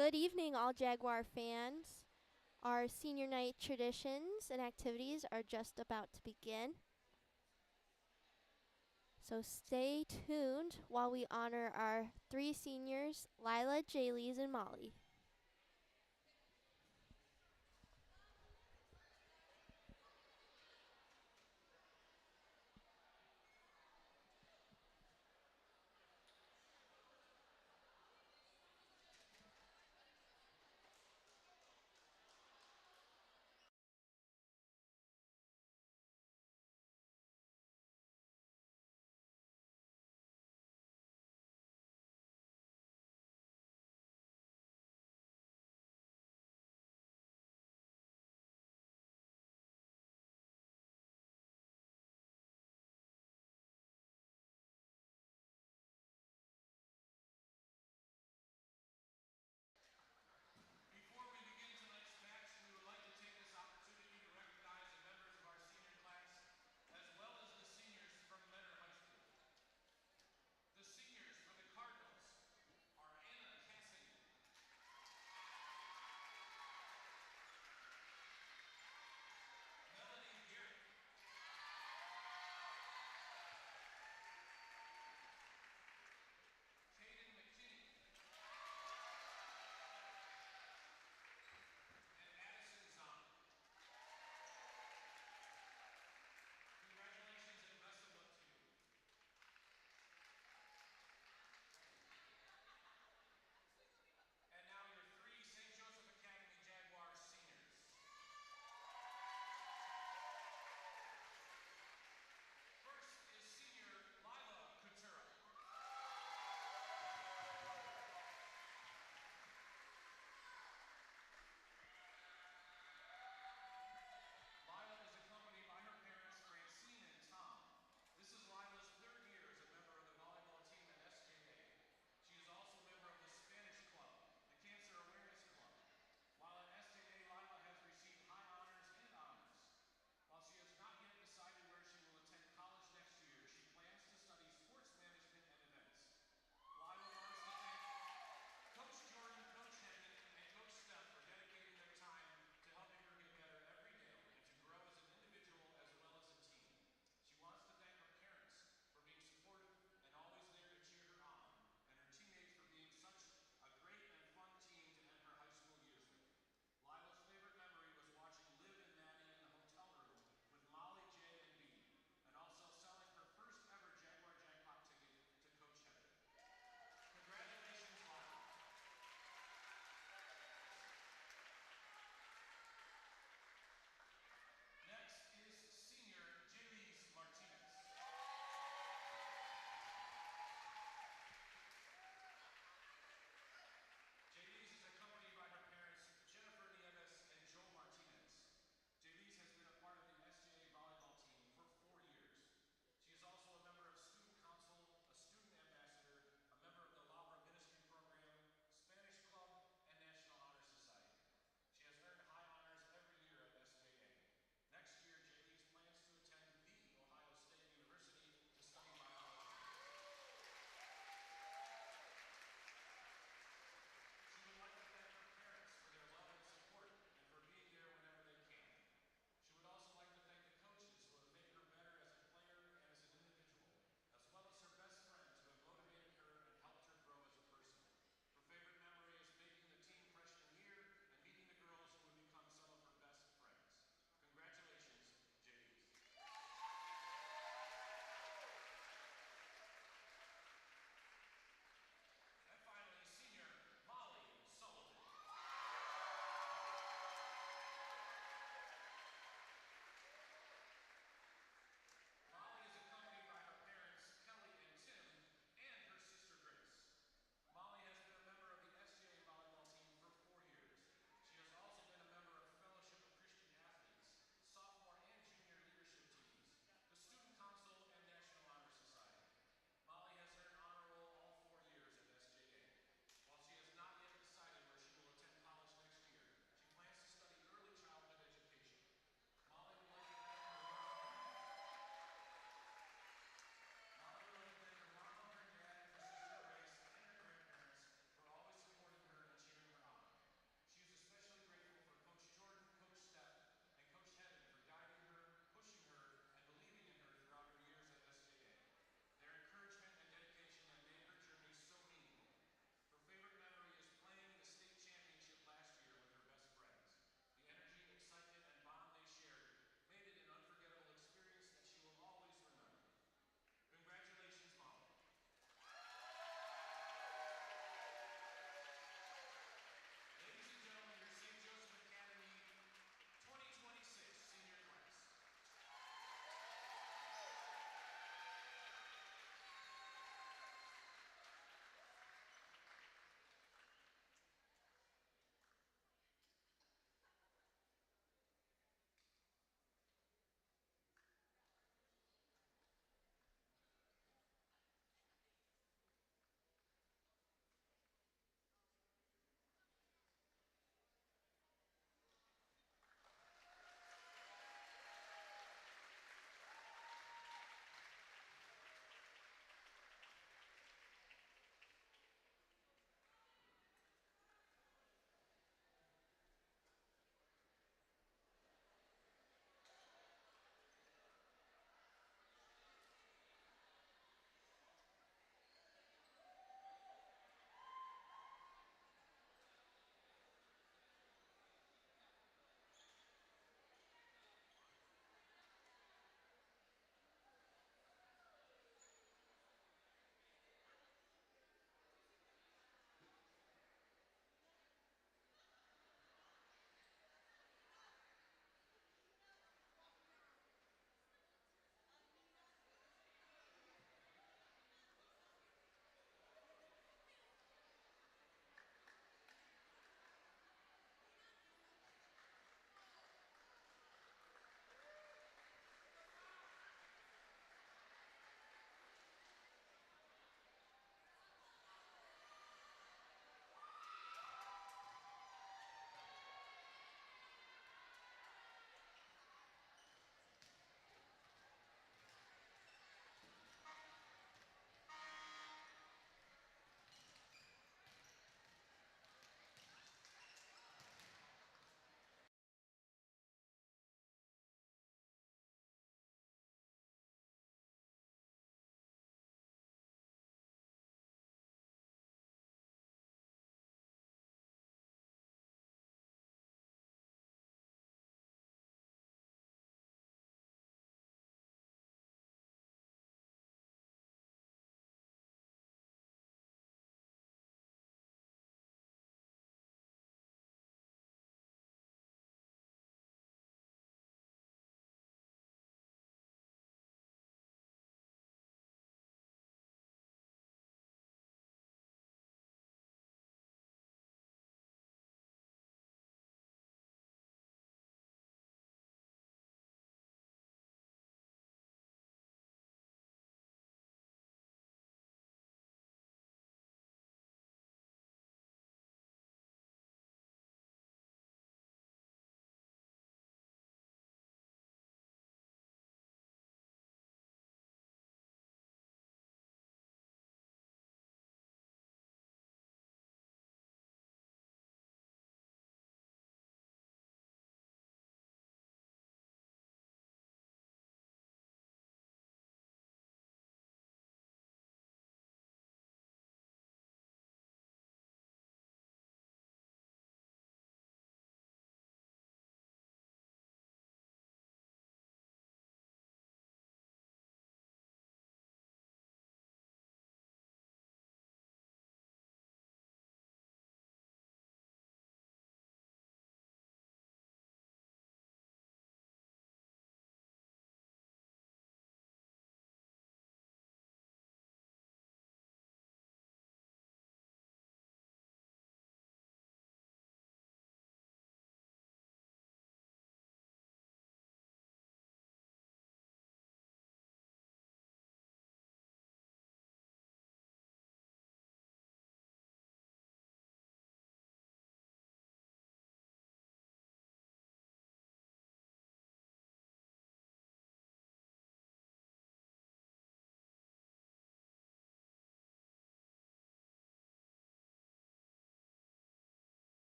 Good evening, all Jaguar fans. Our senior night traditions and activities are just about to begin. So stay tuned while we honor our 3 seniors, Lila, Jaylees, and Molly.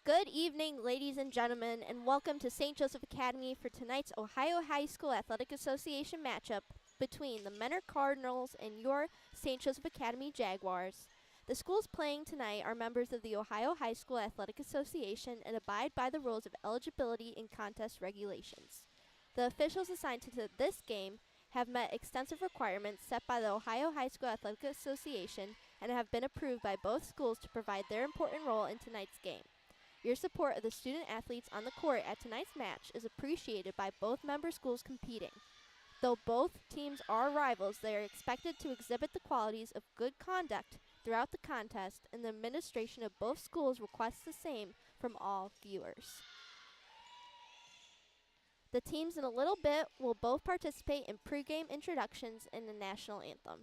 Good evening, ladies and gentlemen, and welcome to St. Joseph Academy for tonight's Ohio High School Athletic Association matchup between the Menor Cardinals and your St. Joseph Academy Jaguars. The schools playing tonight are members of the Ohio High School Athletic Association and abide by the rules of eligibility and contest regulations. The officials assigned to this game have met extensive requirements set by the Ohio High School Athletic Association and have been approved by both schools to provide their important role in tonight's game. Your support of the student athletes on the court at tonight's match is appreciated by both member schools competing. Though both teams are rivals, they are expected to exhibit the qualities of good conduct throughout the contest, and the administration of both schools requests the same from all viewers. The teams in a little bit will both participate in pregame introductions and the national anthem.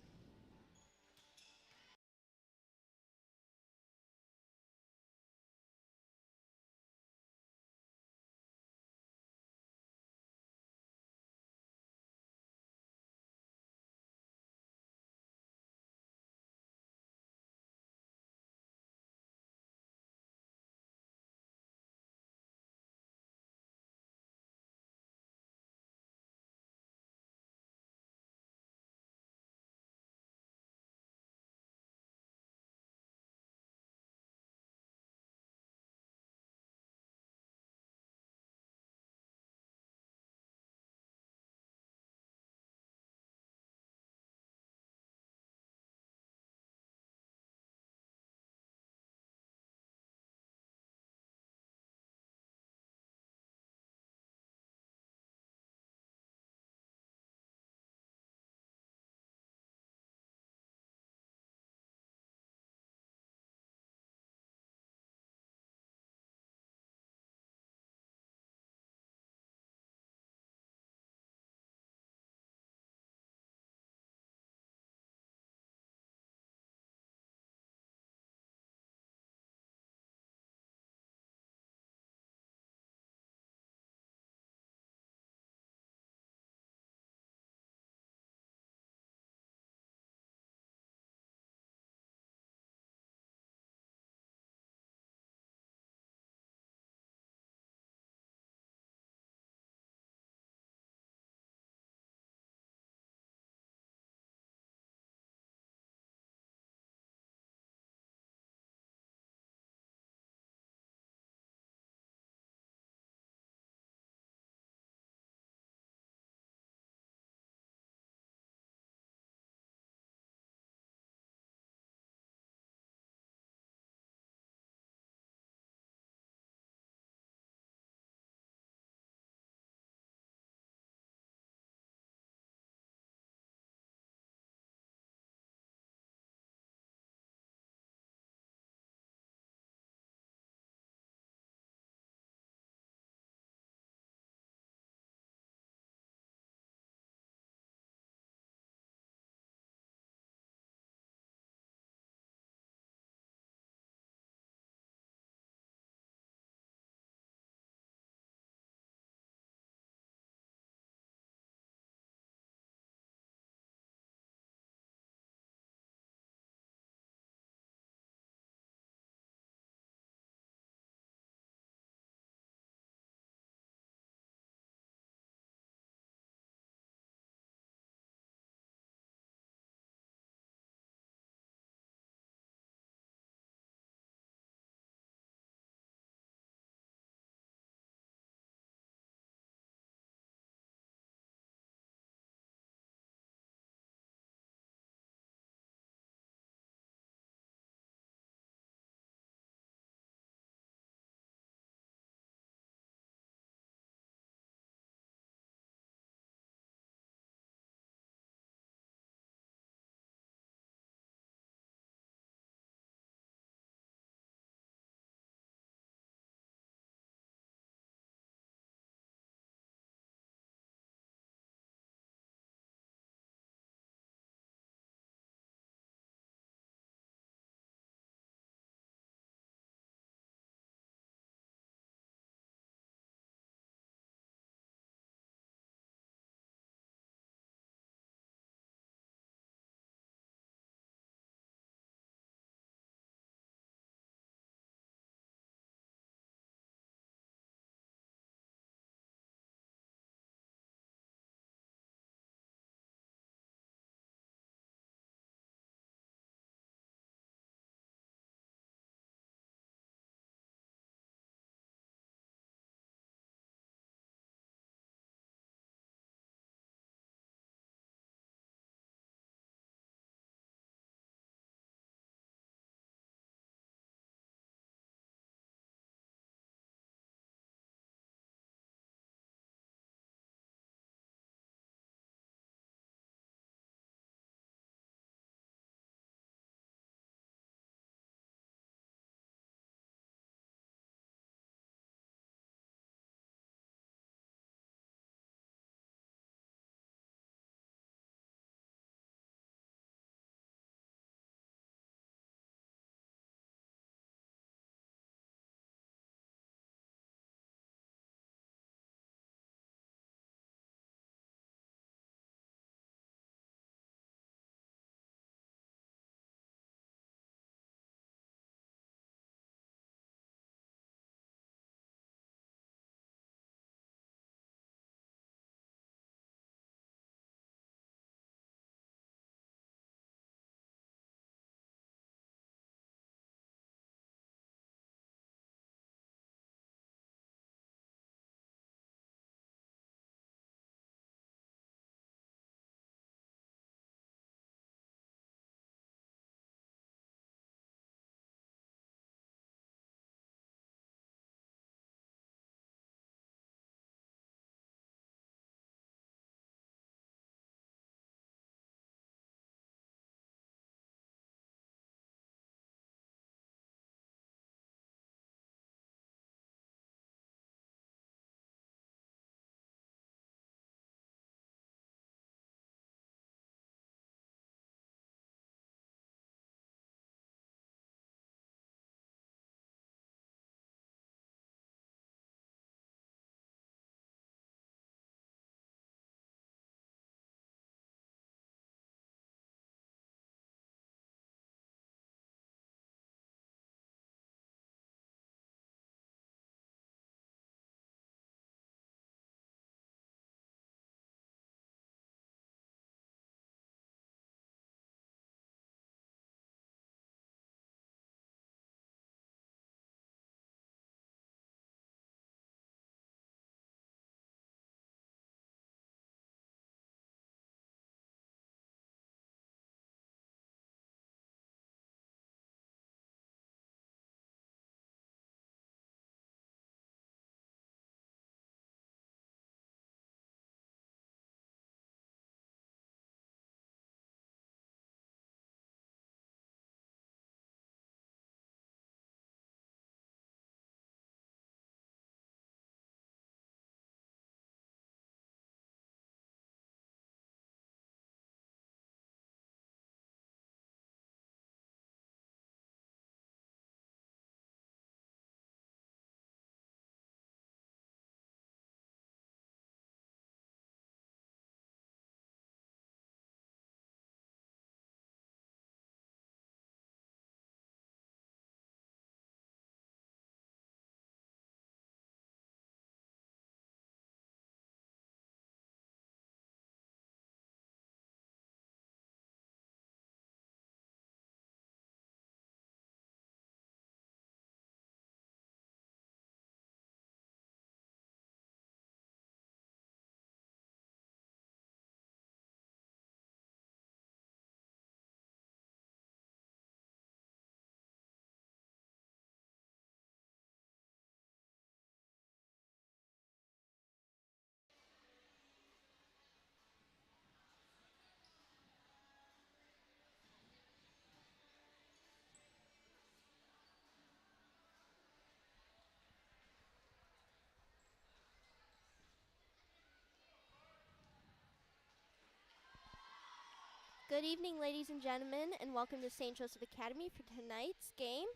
Good evening, ladies and gentlemen, and welcome to St. Joseph Academy for tonight's game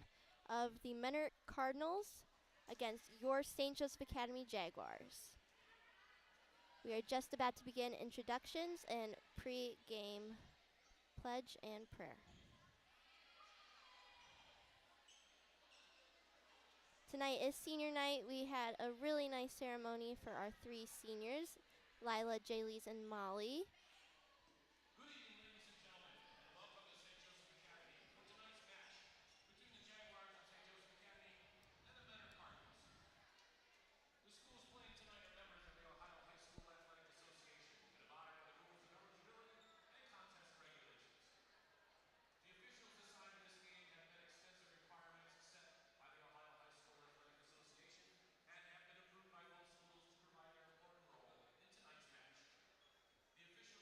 of the Menor Cardinals against your St. Joseph Academy Jaguars. We are just about to begin introductions and pre-game pledge and prayer. Tonight is senior night. We had a really nice ceremony for our 3 seniors, Lila, Jaylise, and Molly. Good evening, ladies and gentlemen, and welcome to St. Joseph Academy for tonight's match between the Jaguars of St. Joseph Academy and the Menor Cardinals. The schools playing tonight are members of the Ohio High School Athletic Association and abide by the rules of eligibility and contest regulations. The officials assigned to this game have met extensive requirements set by the Ohio High School Athletic Association and have been approved by both schools to provide their important role in tonight's match. The officials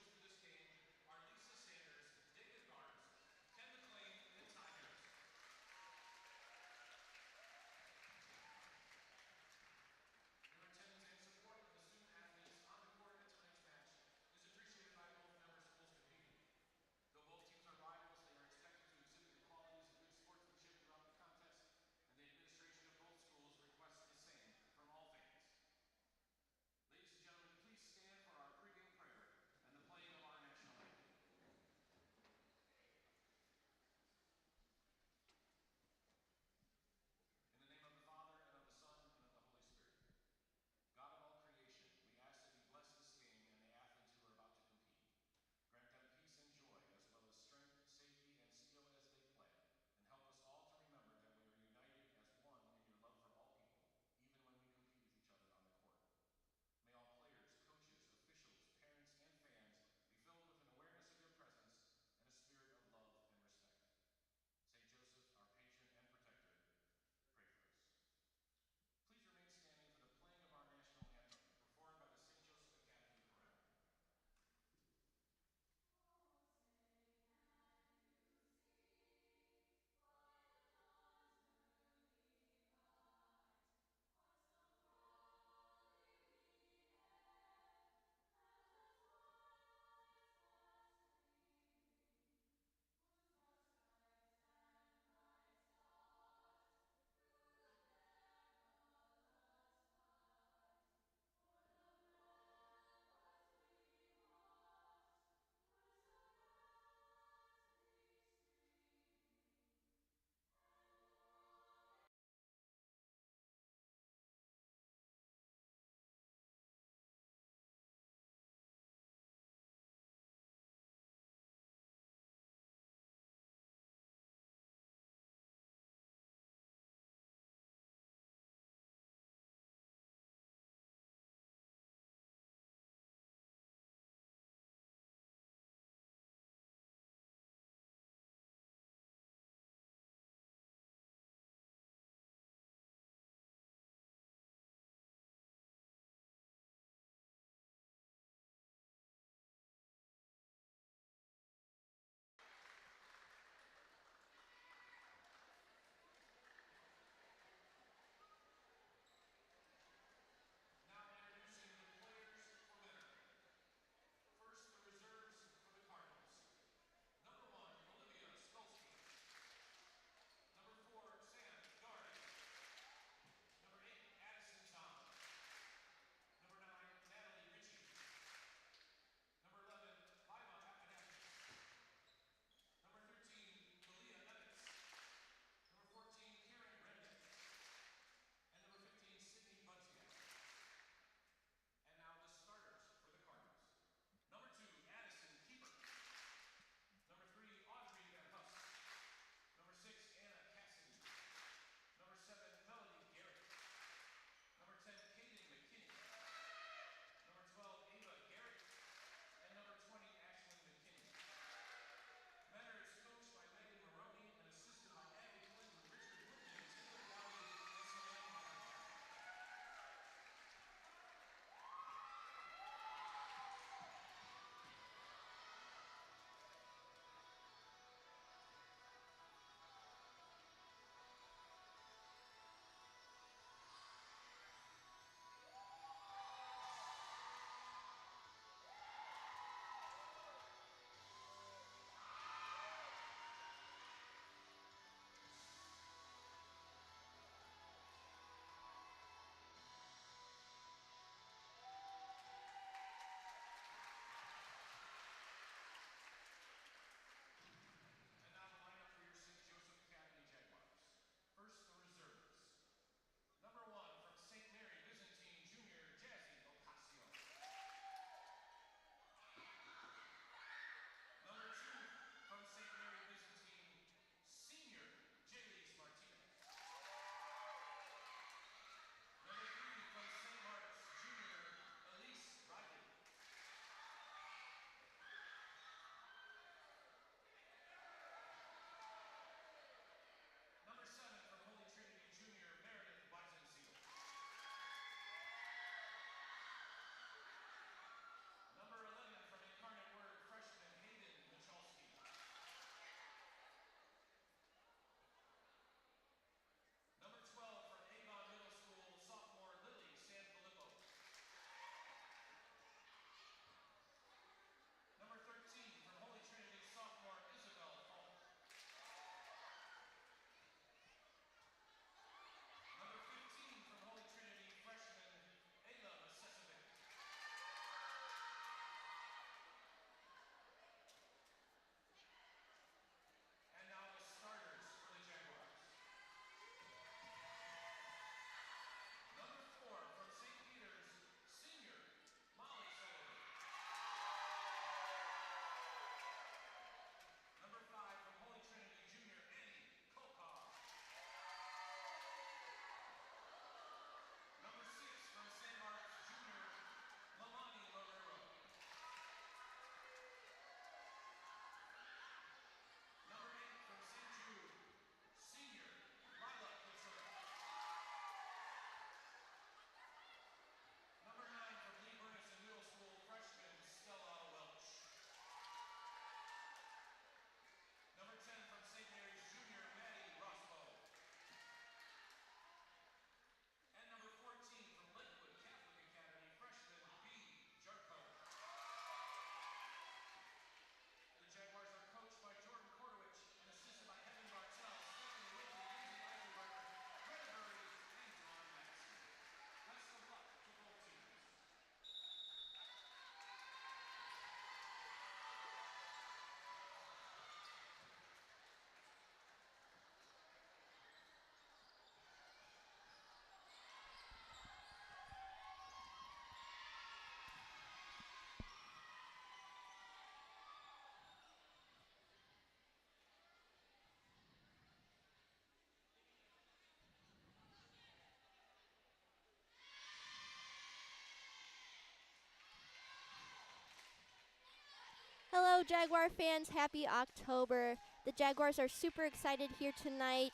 Hello, Jaguar fans. Happy October. The Jaguars are super excited here tonight.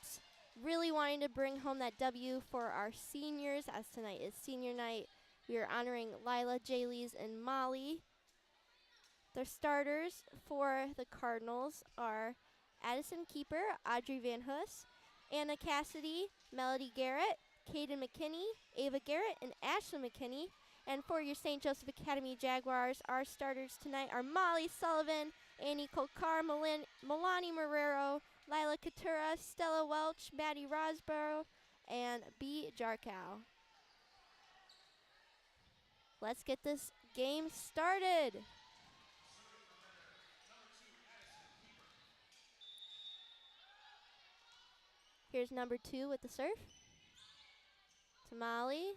Really wanting to bring home that W for our seniors, as tonight is senior night. We are honoring Lila, Jaylees, and Molly. Their starters for the Cardinals are Addison Keeper, Audrey Van Hoos, Anna Cassidy, Melody Garrett, Caden McKinney, Ava Garrett, and Ashley McKinney. And for your St. Joseph Academy Jaguars, our starters tonight are Molly Sullivan, Annie Kolkar, Milani Marrero, Lila Katura, Stella Welch, Maddie Rosborough, and B. Jarkow. Let's get this game started. Here's number 2 with the serve. To Molly.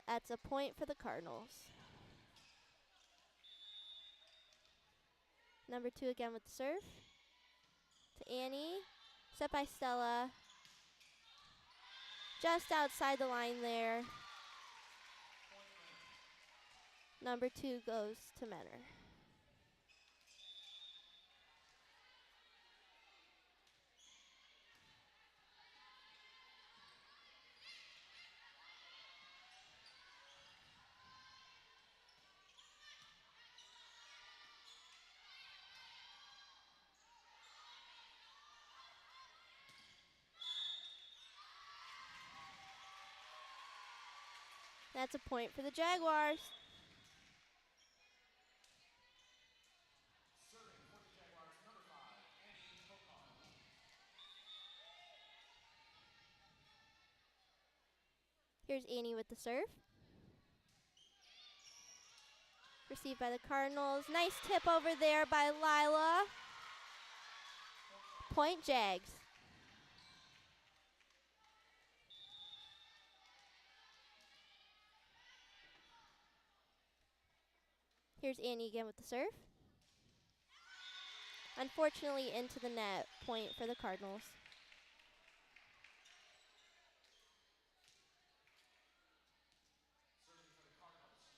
That's a point for the Cardinals. Number 2 again with the serve. To Annie. Set by Stella. Just outside the line there. Number 2 goes to Menor. That's a point for the Jaguars. Serving for the Jaguars, number 5, Annie Kokar. Here's Annie with the serve. Received by the Cardinals. Nice tip over there by Lila. Point Jags. Here's Annie again with the serve. Unfortunately into the net. Point for the Cardinals. Serving for the Cardinals,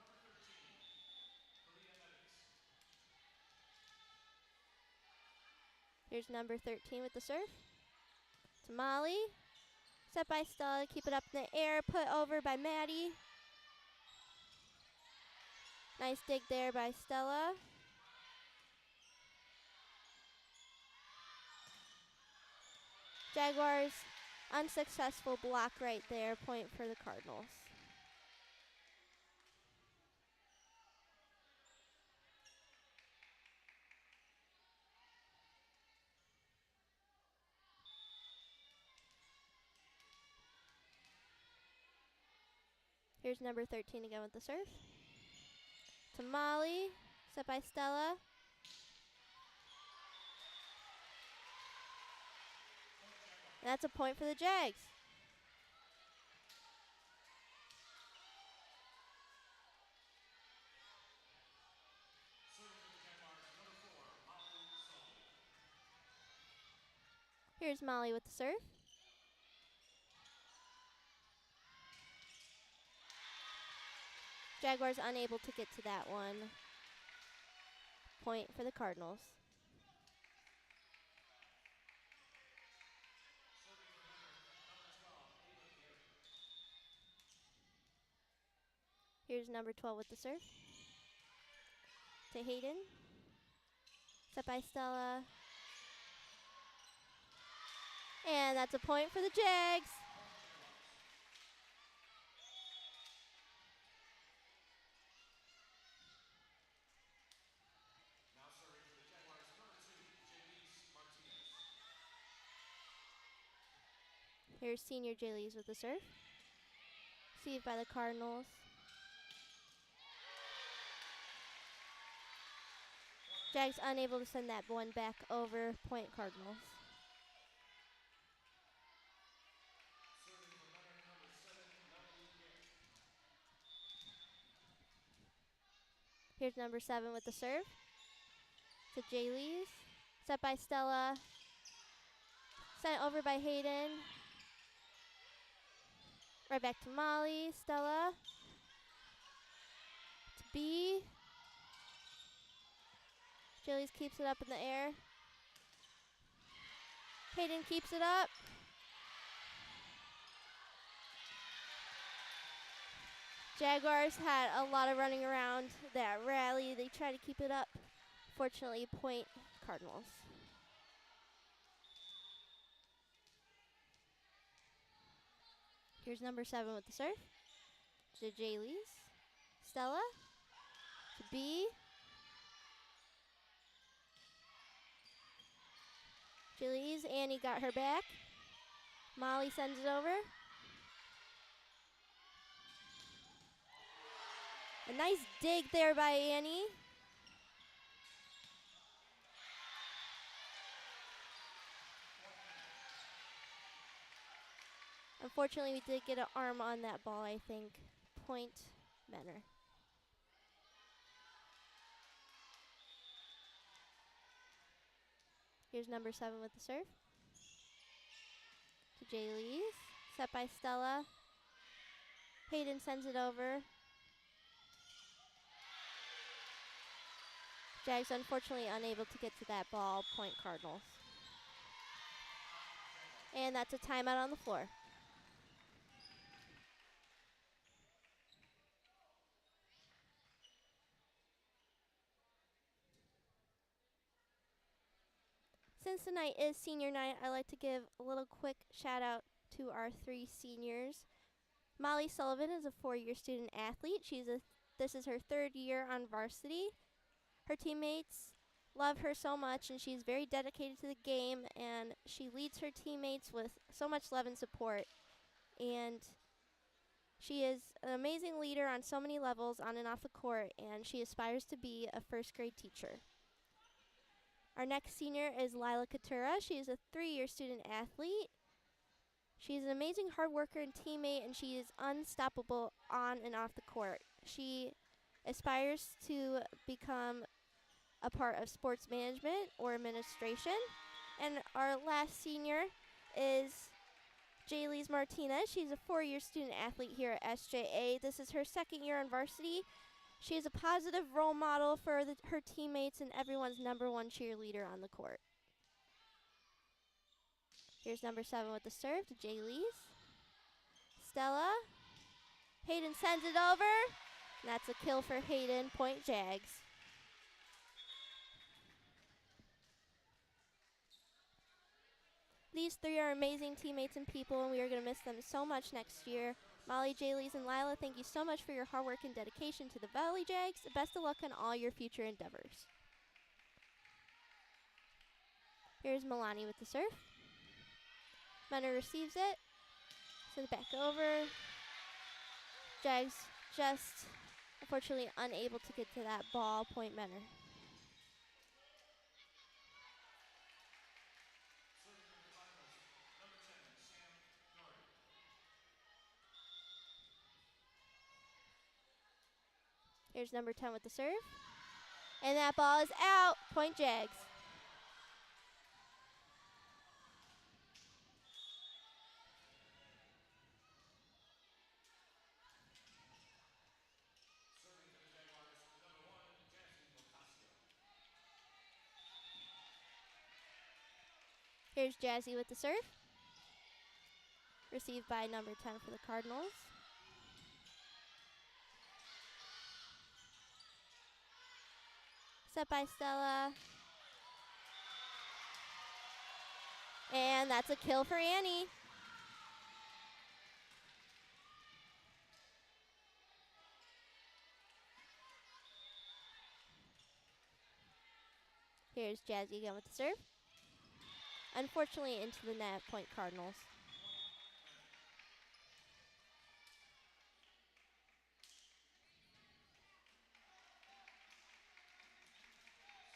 number 13, Kalia Evans. Here's number 13 with the serve. To Molly. Set by Stella. Keep it up in the air. Put over by Maddie. Nice dig there by Stella. Jaguars, unsuccessful block right there. Point for the Cardinals. Here's number 13 again with the serve. To Molly. Set by Stella. And that's a point for the Jags. Serving for the Jaguars, number 4, Molly Sullivan. Here's Molly with the serve. Jaguars unable to get to that one. Point for the Cardinals. Serving for Menor, number 12, Ava Garrett. Here's number 12 with the serve. To Hayden. Set by Stella. And that's a point for the Jags. Now serving for the Jaguars, number 2, Jaylees Martinez. Here's senior Jaylees with the serve. Received by the Cardinals. Jags unable to send that one back over. Point Cardinals. Serving for Menor, number 7, Melody Garrett. Here's number 7 with the serve. To Jaylees. Set by Stella. Sent over by Hayden. Right back to Molly. Stella. To B. Jillies keeps it up in the air. Hayden keeps it up. Jaguars had a lot of running around that rally. They try to keep it up. Fortunately, point Cardinals. Here's number 7 with the serve. To Jaylees. Stella. To B. Jaylees. Annie got her back. Molly sends it over. A nice dig there by Annie. Unfortunately, we did get an arm on that ball, I think. Point Menor. Here's number 7 with the serve. To Jaylees. Set by Stella. Hayden sends it over. Jags unfortunately unable to get to that ball. Point Cardinals. And that's a timeout on the floor. Since tonight is senior night, I'd like to give a little quick shout out to our 3 seniors. Molly Sullivan is a 4-year student athlete. This is her 3rd year on varsity. Her teammates love her so much, and she's very dedicated to the game, and she leads her teammates with so much love and support. And she is an amazing leader on so many levels on and off the court, and she aspires to be a 1st grade teacher. Our next senior is Lila Katura. She is a 3-year student athlete. She's an amazing hard worker and teammate, and she is unstoppable on and off the court. She aspires to become a part of sports management or administration. And our last senior is Jaylees Martinez. She's a 4-year student athlete here at SJA. This is her 2nd year on varsity. She is a positive role model for her teammates and everyone's number 1 cheerleader on the court. Here's number 7 with the serve to Jaylees. Stella. Hayden sends it over. And that's a kill for Hayden. Point Jags. These 3 are amazing teammates and people, and we are going to miss them so much next year. Molly, Jaylees, and Lila, thank you so much for your hard work and dedication to the Valley Jags. Best of luck on all your future endeavors. Here's Milani with the serve. Menor receives it. Sends it back over. Jags just unfortunately unable to get to that ball. Point Menor. Here's number 10 with the serve. And that ball is out. Point Jags. Serving for the Jaguars, number 1, Jesse Ocasio. Here's Jazzy with the serve. Received by number 10 for the Cardinals. Set by Stella. And that's a kill for Annie. Here's Jazzy again with the serve. Unfortunately, into the net. Point Cardinals.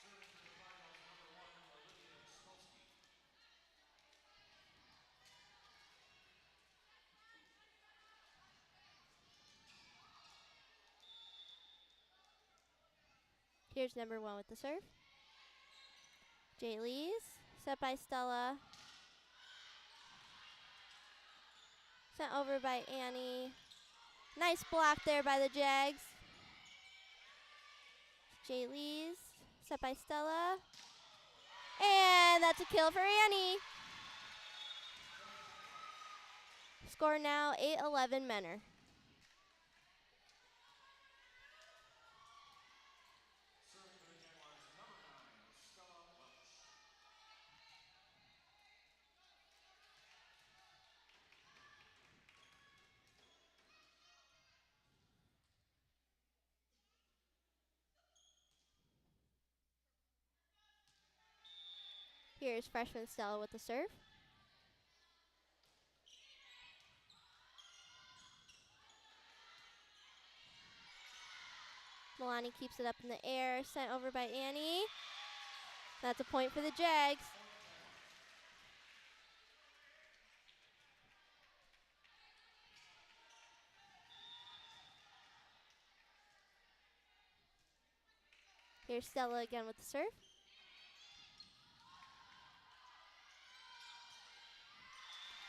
Serving for the Cardinals, number 1, Olivia Smolsky. Here's number 1 with the serve. Jaylees. Set by Stella. Sent over by Annie. Nice block there by the Jags. Jay Lee's. Set by Stella. And that's a kill for Annie. Score now 8-11 Menor. Serving for the Jaguars, number 9, Stella Welch. Here's freshman Stella with the serve. Milani keeps it up in the air, sent over by Annie. That's a point for the Jags. Here's Stella again with the serve.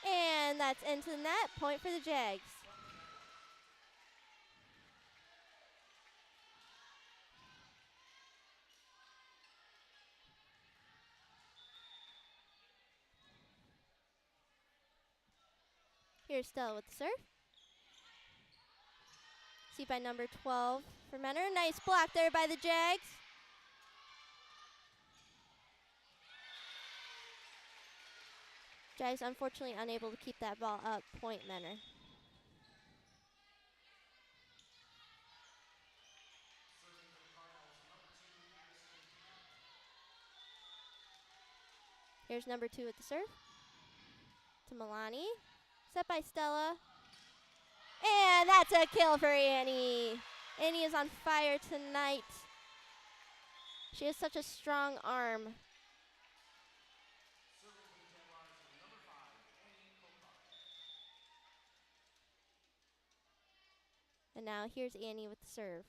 And that's into the net, point for the Jags. Here's Stella with the serve. See by number 12 for Menor. Nice block there by the Jags. Jags unfortunately unable to keep that ball up. Point Menor. Serving for the Cardinals, number 2, Here's number 2 with the serve. To Milani. Set by Stella. And that's a kill for Annie. Annie is on fire tonight. She has such a strong arm. Serving for the Jaguars, number 5, Annie Kokar. And now here's Annie with the serve.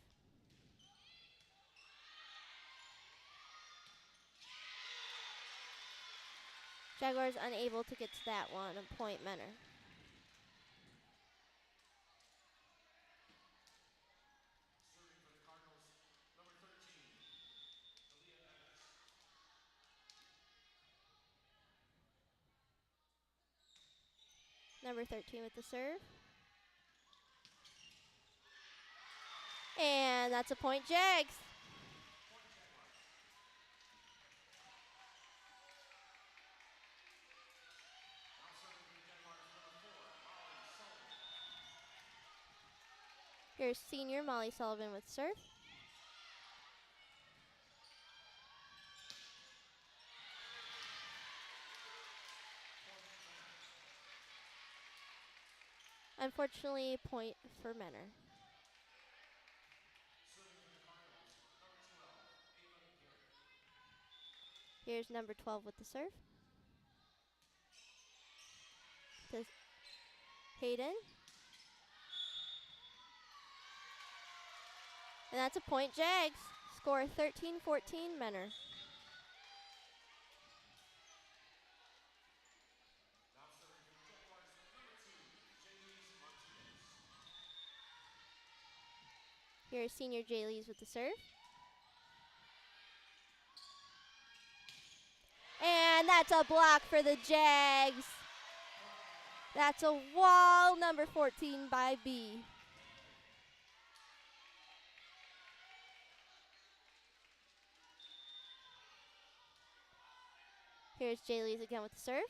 Jaguars unable to get to that one. A point Menor. Serving for the Cardinals, number 13, Aaliyah Evans. Number 13 with the serve. And that's a point Jags. Point Jaguars. Now serving for the Jaguars, number 4, Molly Sullivan. Here's senior Molly Sullivan with serve. Unfortunately, point for Menor. Serving for the Cardinals, number 12, Ava Gary. Here's number 12 with the serve. To Hayden. And that's a point Jags. Score 13-14 Menor. Now serving for the Jaguars, number 2, Jaguars Martinez. Here's senior Jay Lees with the serve. And that's a block for the Jags. That's a wall, number 14 by B. Here's Jay Lees again with the serve.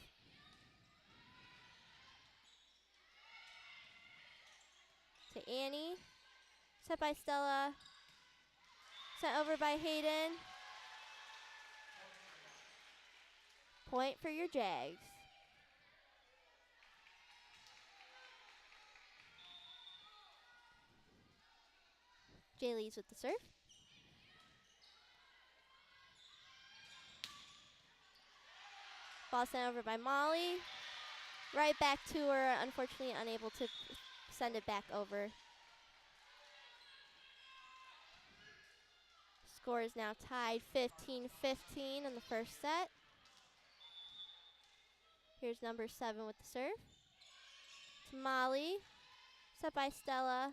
To Annie. Set by Stella. Sent over by Hayden. Point for your Jags. Jay Lees with the serve. Ball sent over by Molly. Right back to her, unfortunately unable to send it back over. Score is now tied 15-15 in the first set. Here's number 7 with the serve. To Molly. Set by Stella.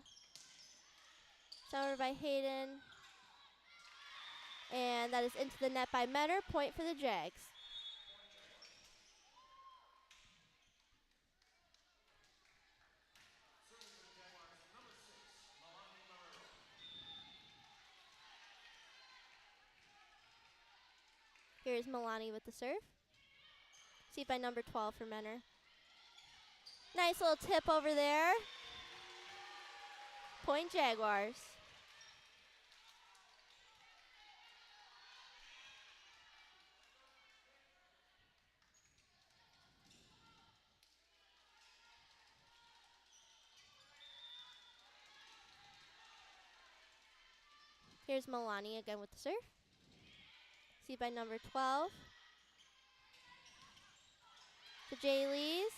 Sent over by Hayden. And that is into the net by Menor. Point for the Jags. Serving for the Jaguars, number 6, Melanie Marrero. Here's Milani with the serve. Received by number 12 for Menor. Nice little tip over there. Point Jaguars. Here's Milani again with the serve. Received by number 12. To Jay Lees.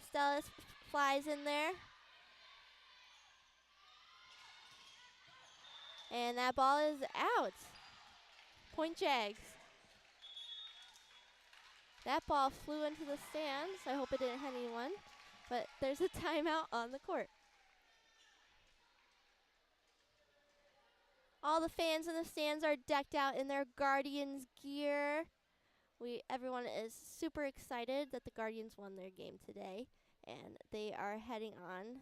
Stella flies in there. And that ball is out. Point Jags. That ball flew into the stands. I hope it didn't hit anyone. But there's a timeout on the court. All the fans in the stands are decked out in their Guardians gear. Everyone is super excited that the Guardians won their game today. And they are heading on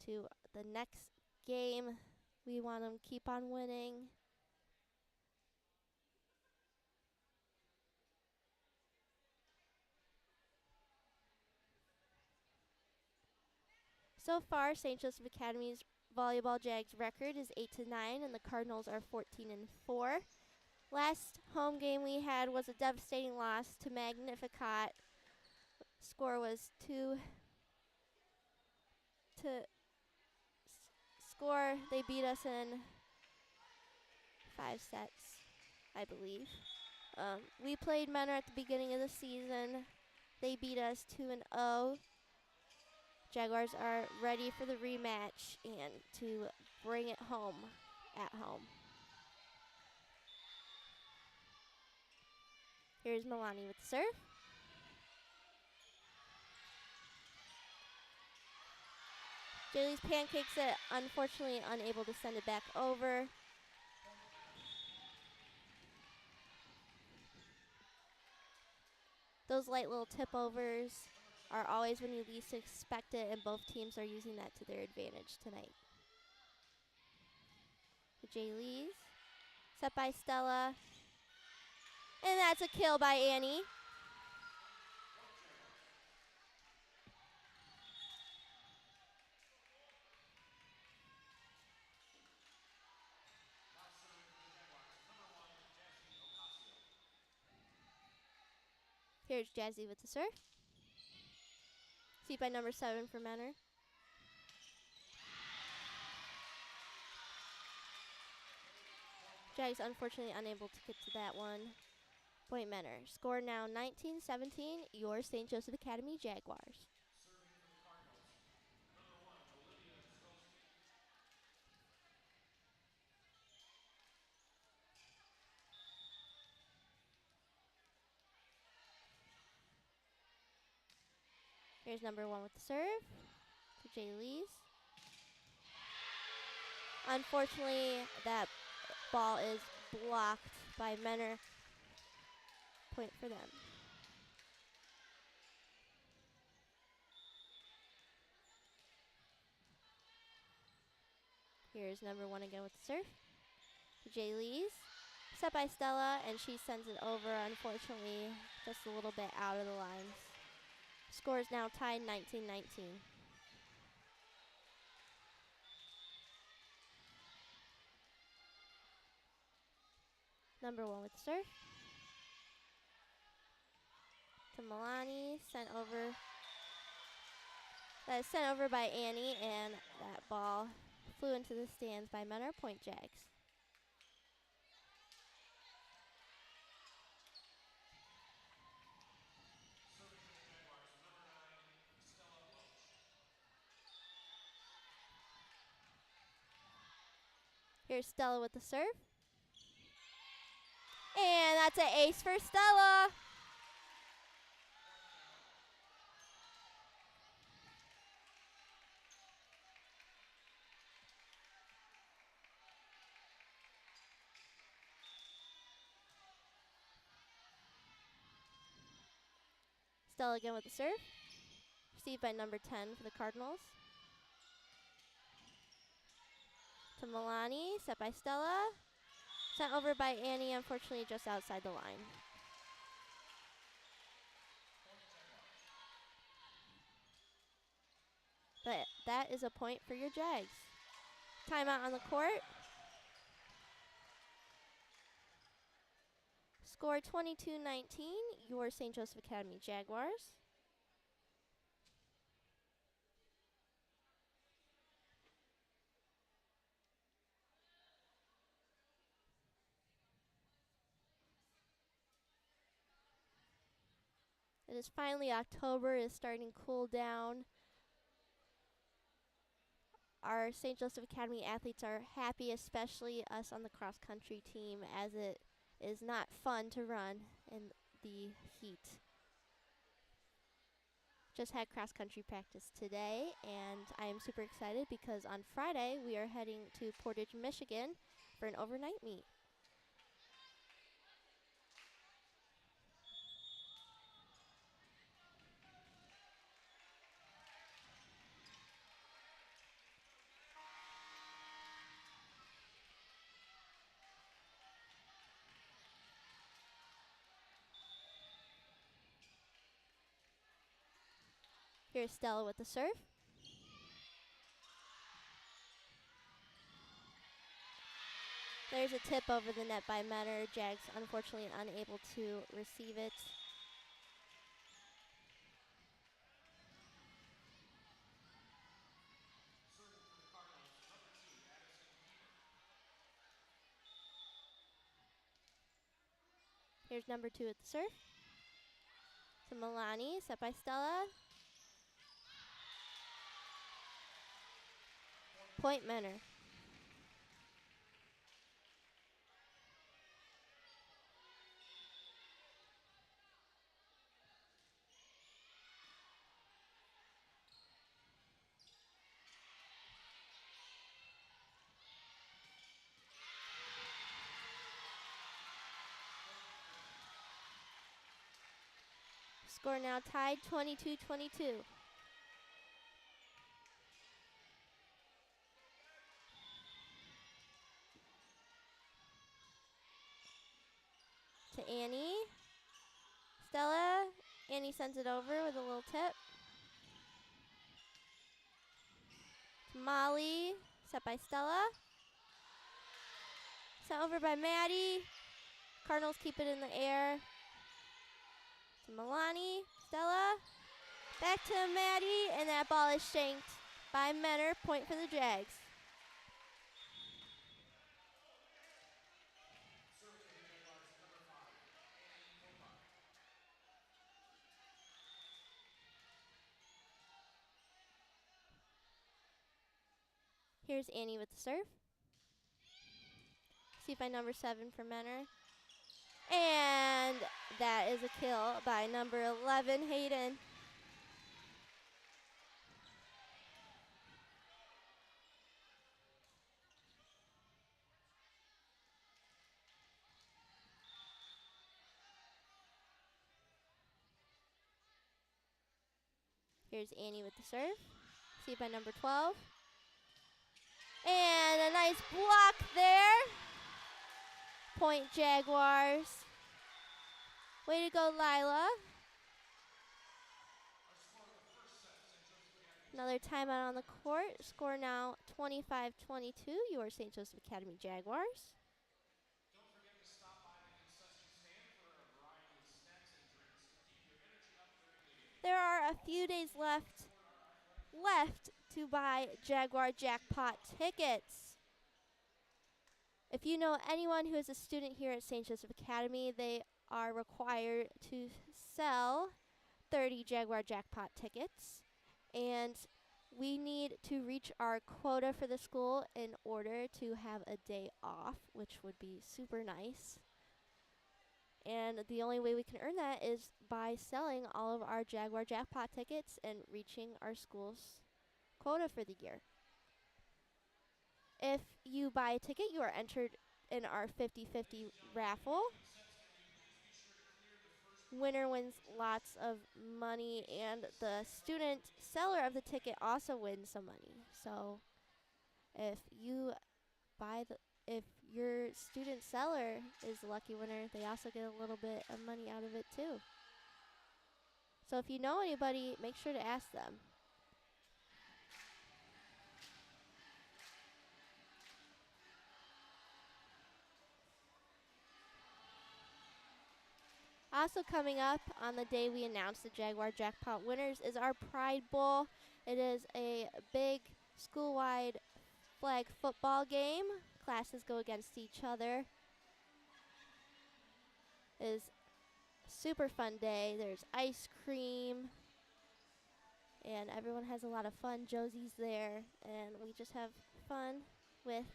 to the next game. We want them to keep on winning. So far, St. Joseph Academy's volleyball Jags record is 8-9, and the Cardinals are 14-4. Last home game we had was a devastating loss to Magnificat. Score was score. They beat us in 5 sets, I believe. We played Menor at the beginning of the season. They beat us 2-0. Jaguars are ready for the rematch and to bring it home at home. Here's Milani with the serve. Jaylee's pancakes it, unfortunately unable to send it back over. Those light little tip overs are always when you least expect it, and both teams are using that to their advantage tonight. Jay Lees, set by Stella, and that's a kill by Annie. Now serving for the Jaguars, number 1, Jazzy Ocasio. Here's Jazzy with the serve. Received by number 7 for Menor. Jags unfortunately unable to get to that one. Point Menor. Score now 19-17, your St. Joseph Academy Jaguars. Serving for the Cardinals, number 1, Olivia Zgolski. Here's number 1 with the serve to Jay Lees. Unfortunately, that ball is blocked by Menor. Point for them. Here's number 1 again with the serve to Jay Lees. Set by Stella, and she sends it over, unfortunately, just a little bit out of the lines. Score is now tied 19-19. Number 1 with the serve to Milani, sent over. That is sent over by Annie, and that ball flew into the stands by Menor. Point Jags. Serving for the Jaguars, number 9, Stella Welch. Here's Stella with the serve. And that's an ace for Stella. Stella again with the serve. Received by number 10 for the Cardinals. To Milani, set by Stella. Sent over by Annie, unfortunately just outside the line. But that is a point for your Jags. Timeout on the court. Score 22-19, your St. Joseph Academy Jaguars. It is finally October, is starting to cool down. Our St. Joseph Academy athletes are happy, especially us on the cross country team, as it is not fun to run in the heat. Just had cross country practice today, and I am super excited because on Friday we are heading to Portage, Michigan for an overnight meet. Here's Stella with the serve. There's a tip over the net by Menor. Jags unfortunately unable to receive it. Serving for the Cardinals, number 2, Addison Beaver. Here's number 2 at the serve. To Milani, set by Stella. Point Menor. Score now tied 22-22. To Annie. Stella. Annie sends it over with a little tip. To Molly. Set by Stella. Sent over by Maddie. Cardinals keep it in the air. To Milani. Stella. Back to Maddie. And that ball is shanked by Menor. Point for the Jags. Serving for the Jaguars, number 5, Annie Kopa. Here's Annie with the serve. See by number 7 for Menor. And that is a kill by number 11, Hayden. Here's Annie with the serve. See by number 12. And a nice block there. Point Jaguars. Way to go, Lila. Our score of the first set, St. Joseph Academy. Another timeout on the court. Score now 25-22. Your St. Joseph Academy Jaguars. Don't forget to stop by the concession stand for a variety of snacks and drinks to keep your energy up during the game. There are a few days left to buy Jaguar Jackpot tickets. If you know anyone who is a student here at St. Joseph Academy, they are required to sell 30 Jaguar Jackpot tickets. And we need to reach our quota for the school in order to have a day off, which would be super nice. And the only way we can earn that is by selling all of our Jaguar Jackpot tickets and reaching our school's quota for the year. If you buy a ticket, you are entered in our 50-50 raffle. winner wins lots of money, and the student seller of the ticket also wins some money. So if you buy the if your student seller is the lucky winner, they also get a little bit of money out of it too. So if you know anybody, make sure to ask them. Also coming up on the day we announce the Jaguar jackpot winners is our Pride Bowl. It is a big school-wide flag football game. Classes go against each other. It is a super fun day. There's ice cream, and everyone has a lot of fun. Josie's there, and we just have fun with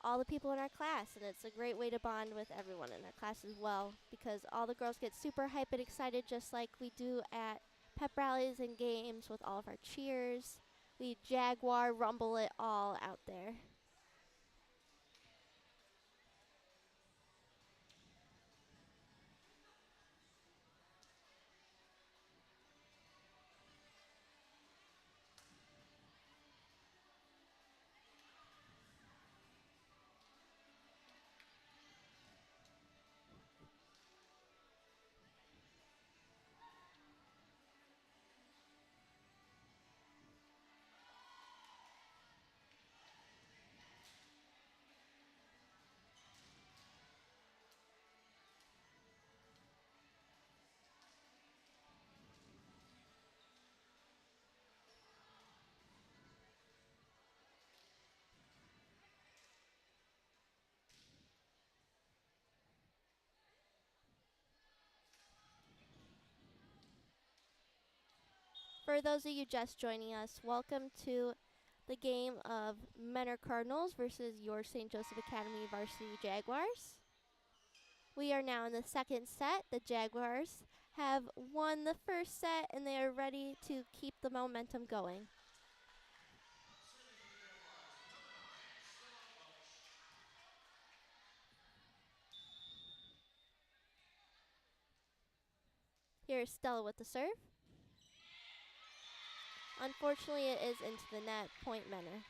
all the people in our class, and it's a great way to bond with everyone in our class as well, because all the girls get super hyped and excited just like we do at pep rallies and games with all of our cheers. We Jaguar rumble it all out there. For those of you just joining us, welcome to the game of Menor Cardinals versus your St. Joseph Academy varsity Jaguars. We are now in the second set. The Jaguars have won the first set, and they are ready to keep the momentum going. Here's Stella with the serve. Unfortunately, it is into the net. Point Menor.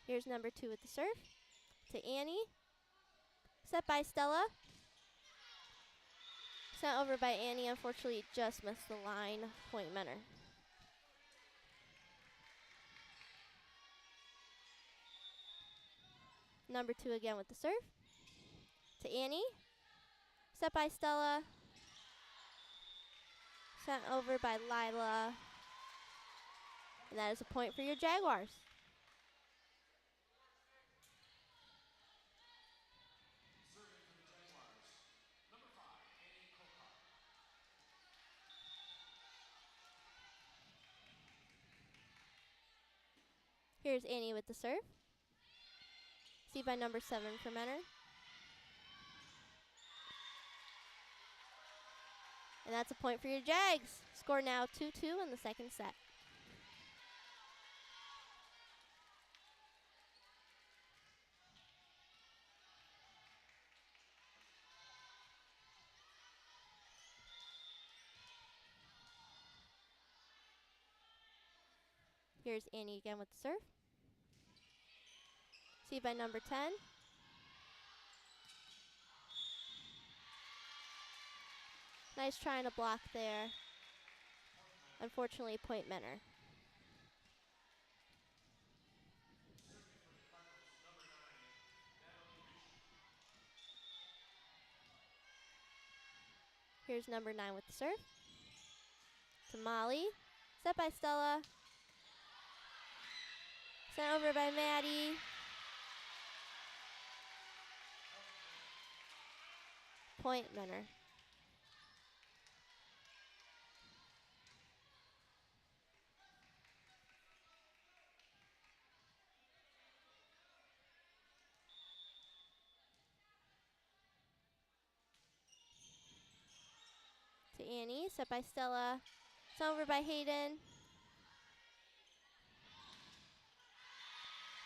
Here's number 2 with the serve. To Annie. Set by Stella. Sent over by Annie. Unfortunately, just missed the line. Point Menor. Number 2 again with the serve. To Annie. Set by Stella. Sent over by Lila. And that is a point for your Jaguars. Here's Annie with the serve. See by number 7 for Menor. And that's a point for your Jags. Score now 2-2 in the second set. Here's Annie again with the serve. See by number 10. Nice trying to block there. Unfortunately, point Menor. Here's number 9 with the serve. To Molly. Set by Stella. Sent over by Maddie. Point Menor. To Annie. Set by Stella. Sent over by Hayden.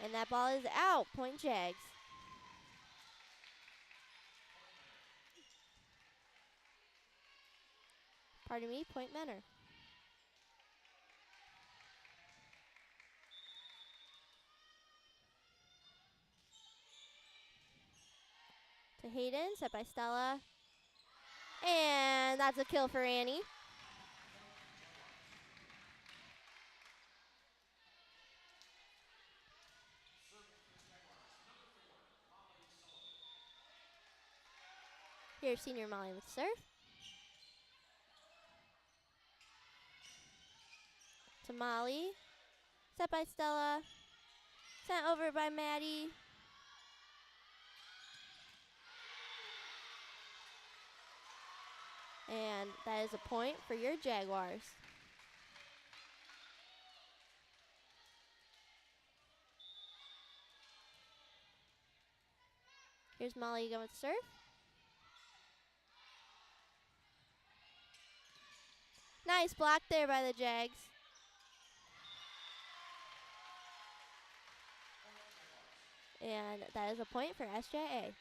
And that ball is out. Point Jags. Pardon me, point Menor. To Hayden, set by Stella. And that's a kill for Annie. Here's senior Molly with serve. To Molly. Set by Stella. Sent over by Maddie. And that is a point for your Jaguars. Here's Molly going with serve. Nice block there by the Jags. And that is a point for SJA.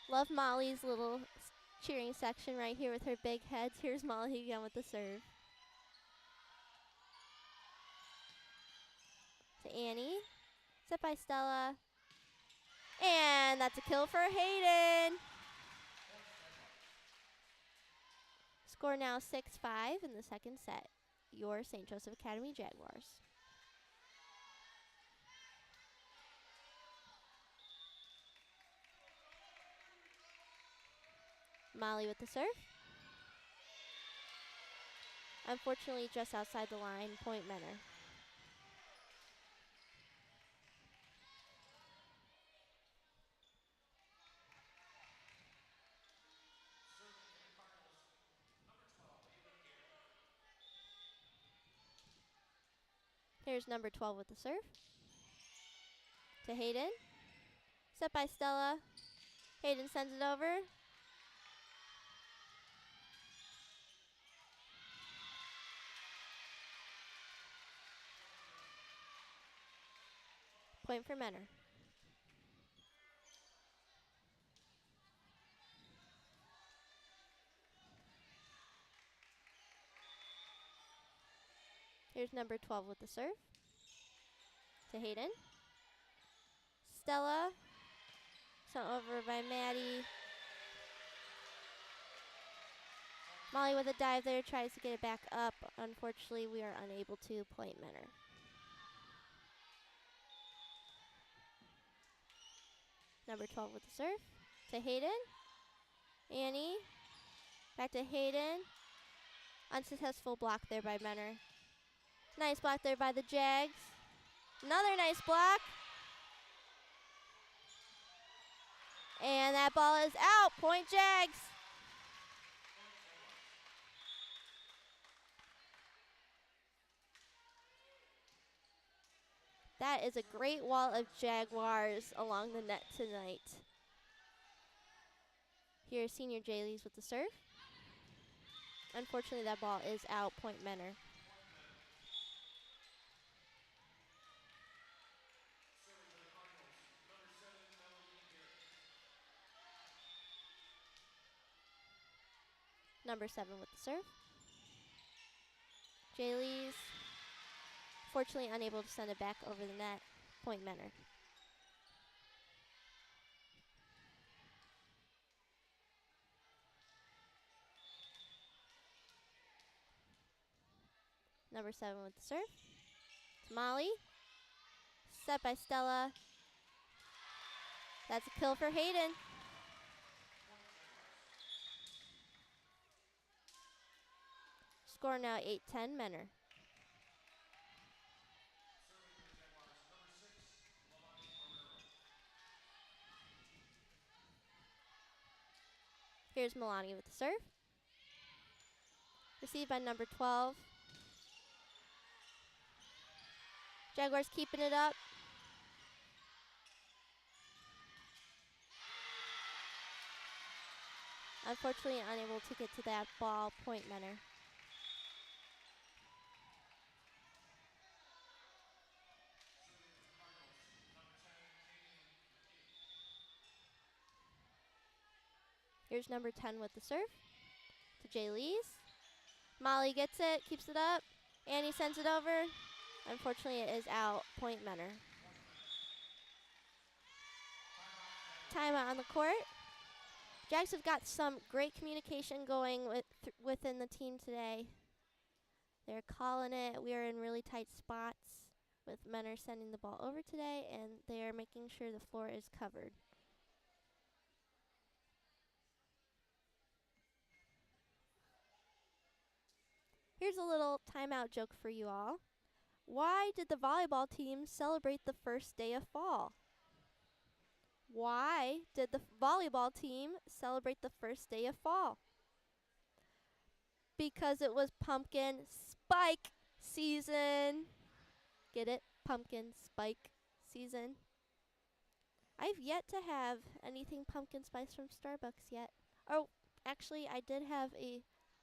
Love Molly's little cheering section right here with her big heads. Here's Molly again with the serve. To Annie. Set by Stella. And that's a kill for Hayden. Score now 6-5 in the second set. Your St. Joseph Academy Jaguars. Molly with the serve. Unfortunately, just outside the line, point Menor. Here's number 12 with the serve. To Hayden. Set by Stella. Hayden sends it over. Point for Menor. Here's number 12 with the serve. To Hayden. Stella. Sent over by Maddie. Molly with a dive there, tries to get it back up. Unfortunately, we are unable to. Point Menor. Number 12 with the serve. To Hayden. Annie. Back to Hayden. Unsuccessful block there by Menor. Nice block there by the Jags. Another nice block. And that ball is out. Point Jags. That is a great wall of Jaguars along the net tonight. Here's senior Jaylees with the serve. Unfortunately, that ball is out. Point Menor. Number 7 with the serve. Jaylees, fortunately unable to send it back over the net. Point Menor. Number 7 with the serve. It's Molly. Set by Stella. That's a kill for Hayden. Score now 8-10 Menor. Here's Milani with the serve. Received by number 12. Jaguars keeping it up. Unfortunately, unable to get to that ball. Point Menor. Here's number 10 with the serve to Jay Lees. Molly gets it, keeps it up. Annie sends it over. Unfortunately, it is out. Point Menor. Timeout on the court. Jags have got some great communication going within the team today. They're calling it. We are in really tight spots with Menor sending the ball over today, and they are making sure the floor is covered. Here's a little timeout joke for you all. Why did the volleyball team celebrate the first day of fall? Why did the volleyball team celebrate the first day of fall? Because it was pumpkin spike season. Get it? Pumpkin spike season. I've yet to have anything pumpkin spice from Starbucks yet. Oh, actually, I did have a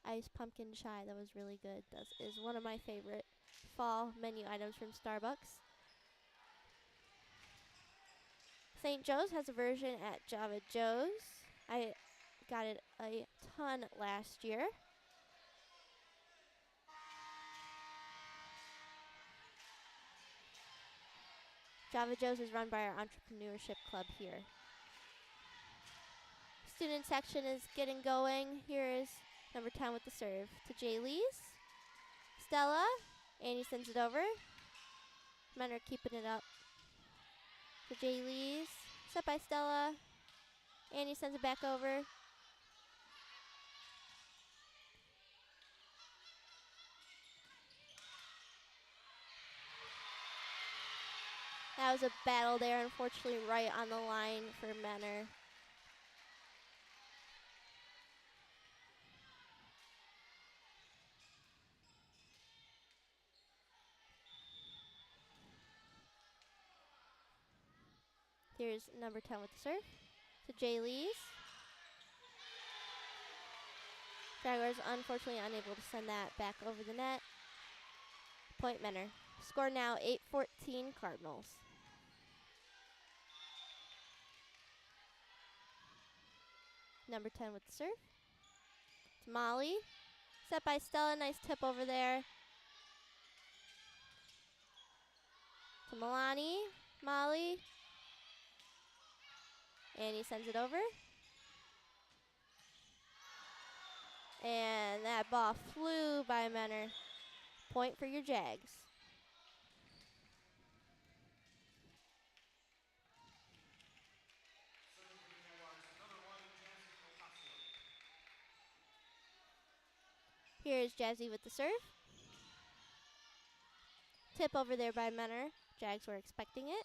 iced pumpkin chai that was really good. That is one of my favorite fall menu items from Starbucks. St. Joe's has a version at Java Joe's. I got it a ton last year. Java Joe's is run by our entrepreneurship club here. Student section is getting going. Here is number 10 with the serve to Jay Lees. Stella. Annie sends it over. Men are keeping it up to Jay Lees. Set by Stella. Annie sends it back over. That was a battle there, unfortunately, right on the line for Menor. Here's number 10 with the serve to Jay Lees. Jaguars unfortunately unable to send that back over the net. Point Menor. Score now 8-14 Cardinals. Number 10 with the serve. To Molly. Set by Stella. Nice tip over there. To Milani. Molly. Annie sends it over. And that ball flew by Menor. Point for your Jags. Here's Jazzy with the serve. Tip over there by Menor. Jags were expecting it.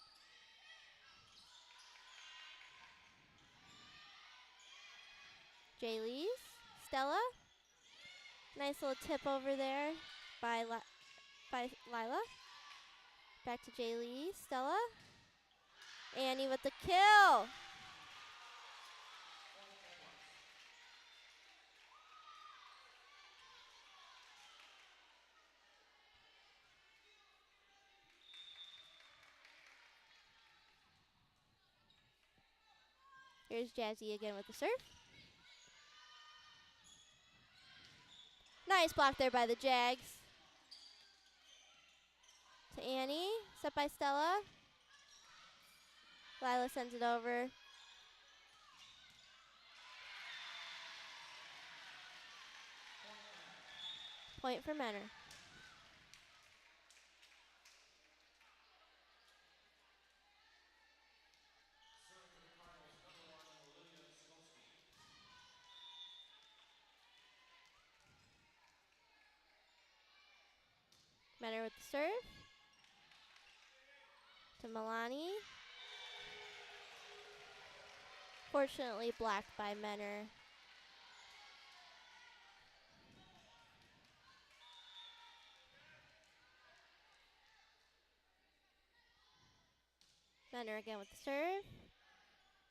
Jay Lees. Stella. Nice little tip over there by Lila. Back to Jay Lees. Stella. Annie with the kill. Here's Jazzy again with the serve. Nice block there by the Jags. To Annie. Set by Stella. Lila sends it over. Point for Menor. Menor with the serve. To Milani. Fortunately blocked by Menor. Menor again with the serve.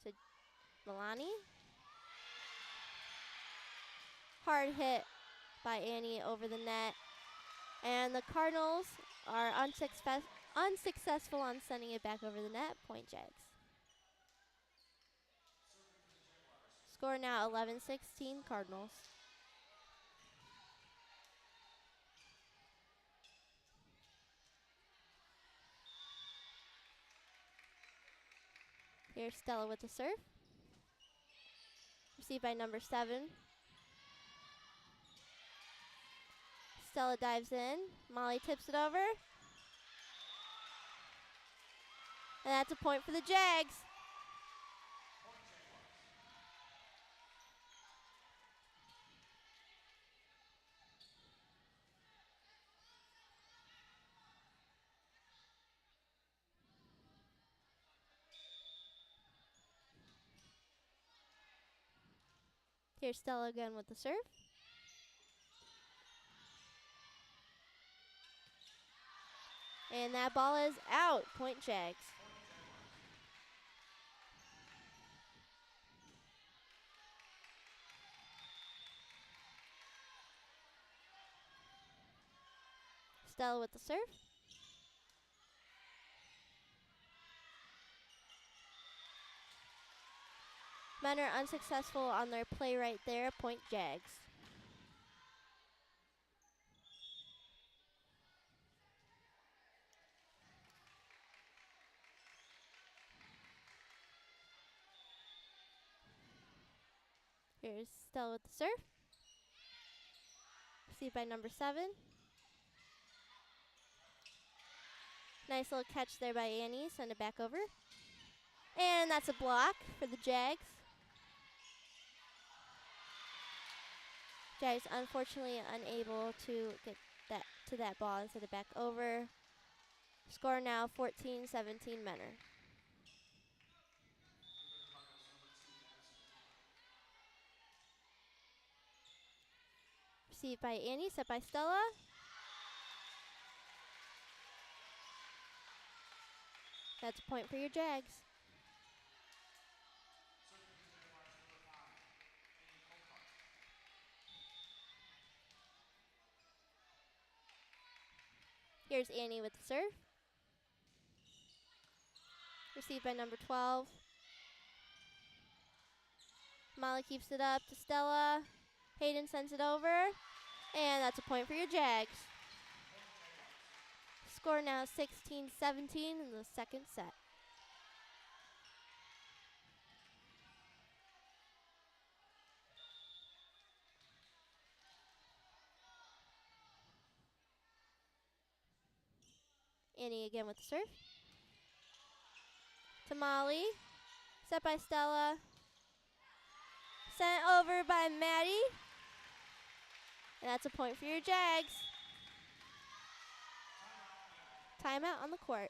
To Milani. Hard hit by Annie over the net. And the Cardinals are unsuccessful on sending it back over the net. Point Jags. Score now 11-16 Cardinals. Here's Stella with the serve. Received by number 7. Stella dives in. Molly tips it over. And that's a point for the Jags. Here's Stella again with the serve. And that ball is out. Point Jags. Stella with the serve. Men are unsuccessful on their play right there. Point Jags. Here's Stella with the serve. Received by number 7. Nice little catch there by Annie. Send it back over. And that's a block for the Jags. Jags unfortunately unable to get that to that ball and send it back over. Score now 14-17 Menor. Received by Annie, set by Stella. That's a point for your Jags. Here's Annie with the serve. Received by number 12. Molly keeps it up to Stella. Hayden sends it over. And that's a point for your Jags. Score now 16-17 in the second set. Annie again with the serve. To Molly. Set by Stella. Sent over by Maddie. And that's a point for your Jags. Timeout on the court.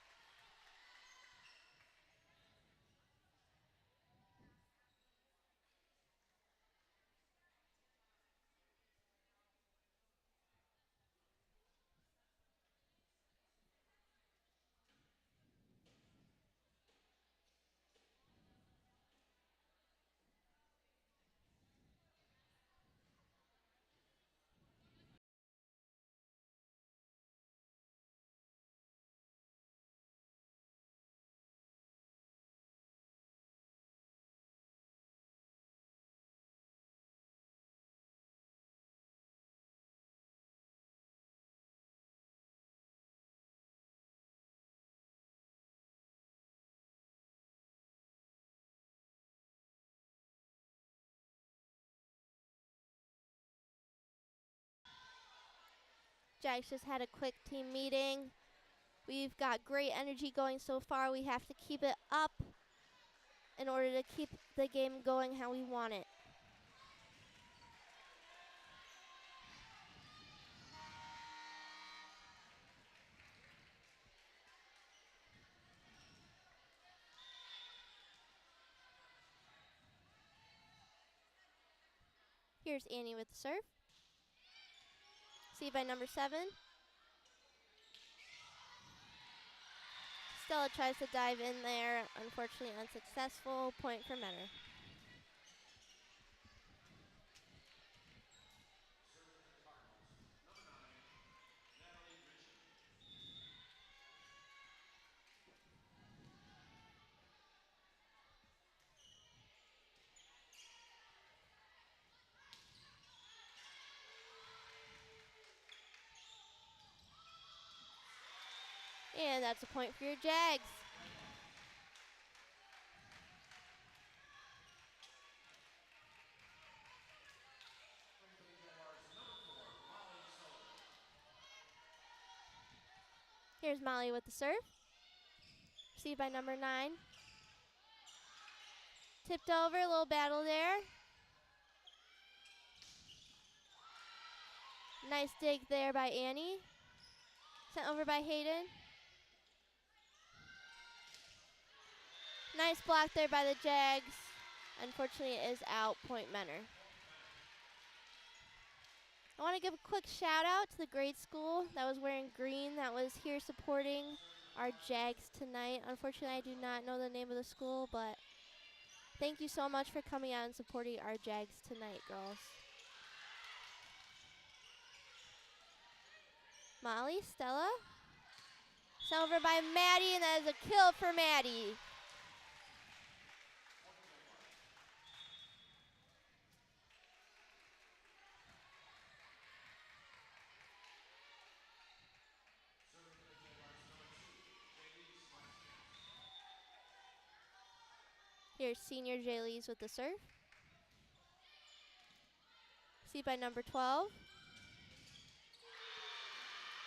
Jags just had a quick team meeting. We've got great energy going so far. We have to keep it up in order to keep the game going how we want it. Here's Annie with the serve. Received by number 7. Stella tries to dive in there. Unfortunately unsuccessful. Point for Menor. And that's a point for your Jags. Here's Molly with the serve. Received by number 9. Tipped over, a little battle there. Nice dig there by Annie. Sent over by Hayden. Nice block there by the Jags. Unfortunately, it is out, point Menor. I want to give a quick shout out to the grade school that was wearing green that was here supporting our Jags tonight. Unfortunately, I do not know the name of the school, but thank you so much for coming out and supporting our Jags tonight, girls. Molly, Stella. Sent over by Maddie, and that is a kill for Maddie. Here's senior Jaylees with the serve. Received by number 12.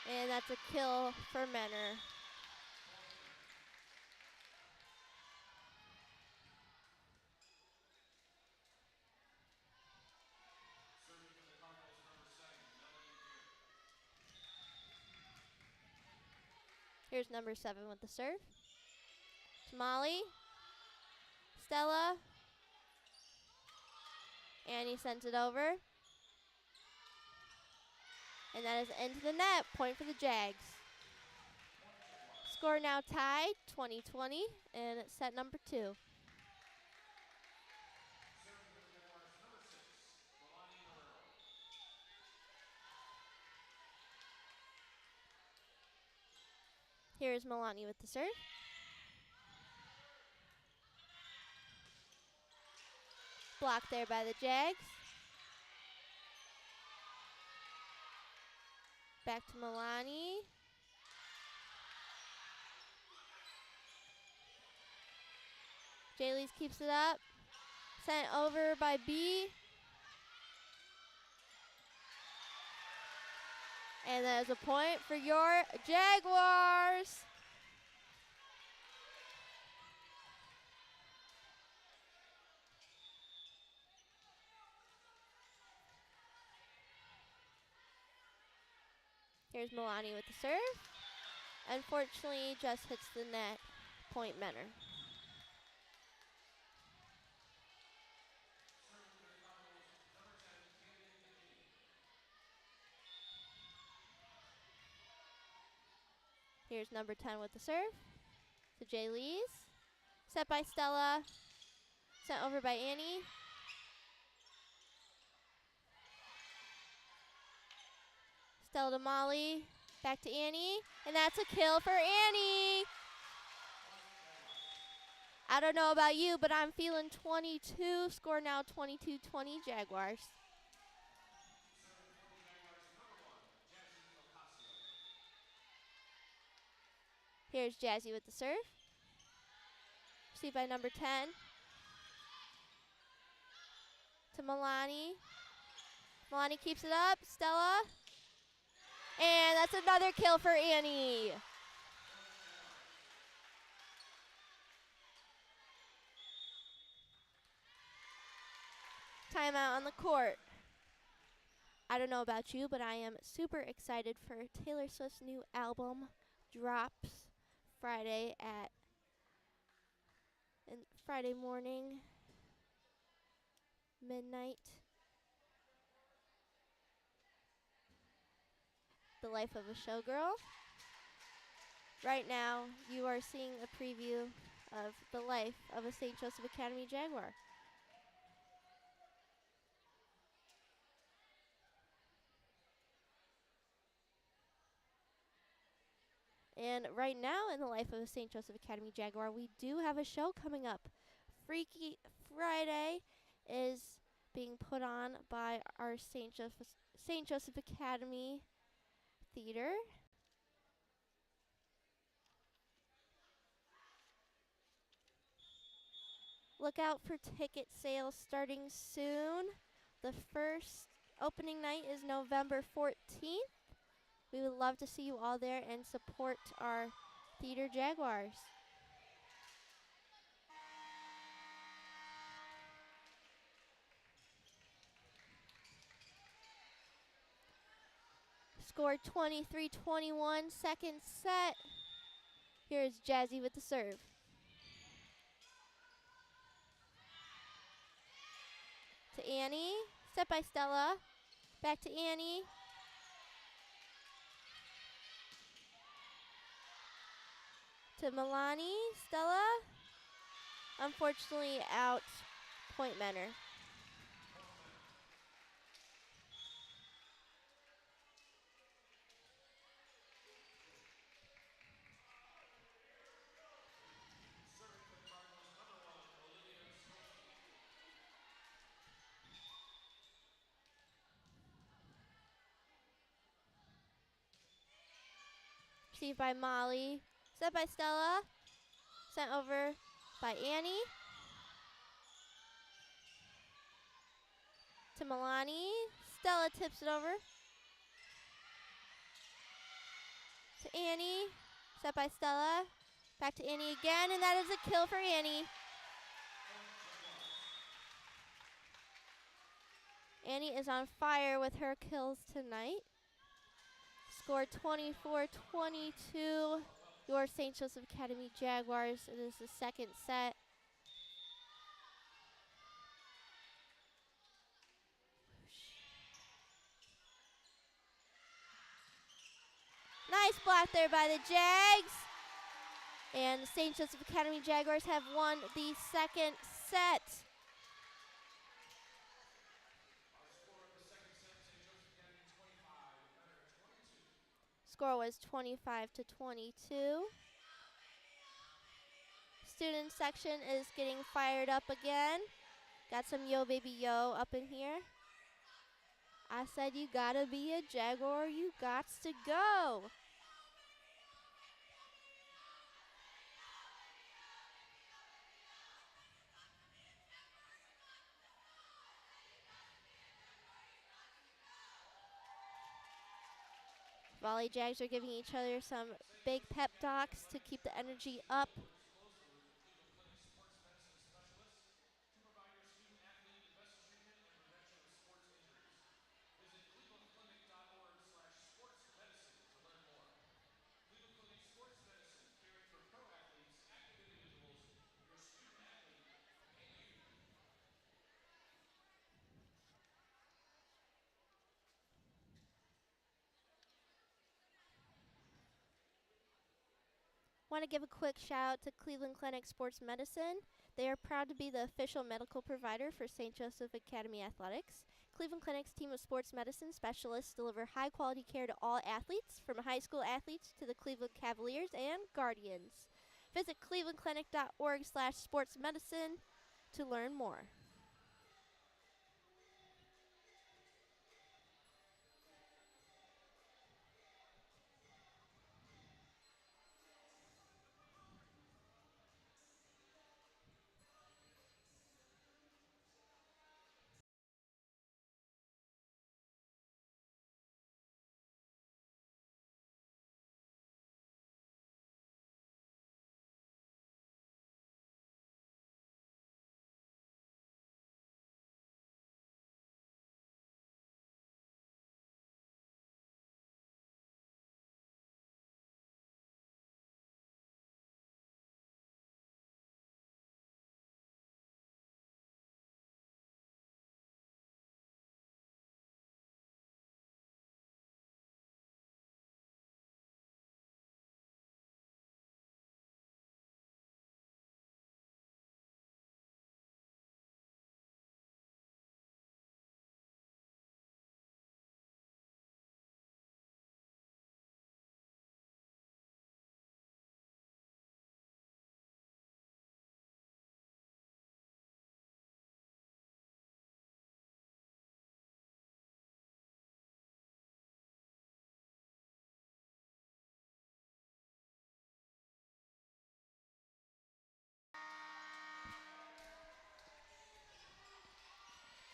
And that's a kill for Menor. Here's number 7 with the serve. To Molly. Stella. Annie sends it over. And that is into the net. Point for the Jags. Score now tied, 20-20, and it's set number 2. Here's Milani with the serve. Blocked there by the Jags. Back to Milani. Jaylees keeps it up. Sent over by B. And that is a point for your Jaguars. Here's Milani with the serve. Unfortunately, just hits the net. Point Menor. Here's number 10 with the serve. To Jaylees. Set by Stella. Sent over by Annie. Stella to Molly. Back to Annie. And that's a kill for Annie. I don't know about you, but I'm feeling 22. Score now 22-20 Jaguars. Here's Jazzy with the serve. Received by number 10. To Milani. Milani keeps it up. Stella. And that's another kill for Annie. Timeout on the court. I don't know about you, but I am super excited for Taylor Swift's new album. Drops Friday Friday morning, midnight. The Life of a Showgirl. Right now, you are seeing a preview of the life of a St. Joseph Academy Jaguar. And right now, in the life of a St. Joseph Academy Jaguar, we do have a show coming up. Freaky Friday is being put on by our St. Joseph Academy Theater. Look out for ticket sales starting soon. The first opening night is November 14th. We would love to see you all there and support our Theater Jaguars. Score 23-21, second set. Here's Jazzy with the serve. To Annie, set by Stella. Back to Annie. To Milani, Stella. Unfortunately out, point Menor. Serving for the Cardinals, number 1, Olivia Skokie. Received by Molly. Set by Stella. Sent over by Annie. To Milani. Stella tips it over. To Annie. Set by Stella. Back to Annie again, and that is a kill for Annie. Annie is on fire with her kills tonight. Score 24-22. Your St. Joseph Academy Jaguars. It is the second set. Nice block there by the Jags. And the St. Joseph Academy Jaguars have won the second set. Our score of the second set, St. Joseph Academy 25, Menor 22. Score was 25-22. Student section is getting fired up again. Got some Yo Baby Yo up in here. I said you gotta be a Jaguar, you gots to go. Volley Jags are giving each other some big pep talks to keep the energy up. Works closely with Cleveland Clinic sports medicine specialists to provide your student athlete the best treatment and prevention of sports injuries. Visit clevelandclinic.org/sportsmedicine to learn more. Cleveland Clinic Sports Medicine, caring for pro athletes, active individuals, your student athlete, and you. Want to give a quick shout out to Cleveland Clinic Sports Medicine. They are proud to be the official medical provider for St. Joseph Academy Athletics. Cleveland Clinic's team of sports medicine specialists deliver high quality care to all athletes, from high school athletes to the Cleveland Cavaliers and Guardians. Visit clevelandclinic.org/sportsmedicine to learn more.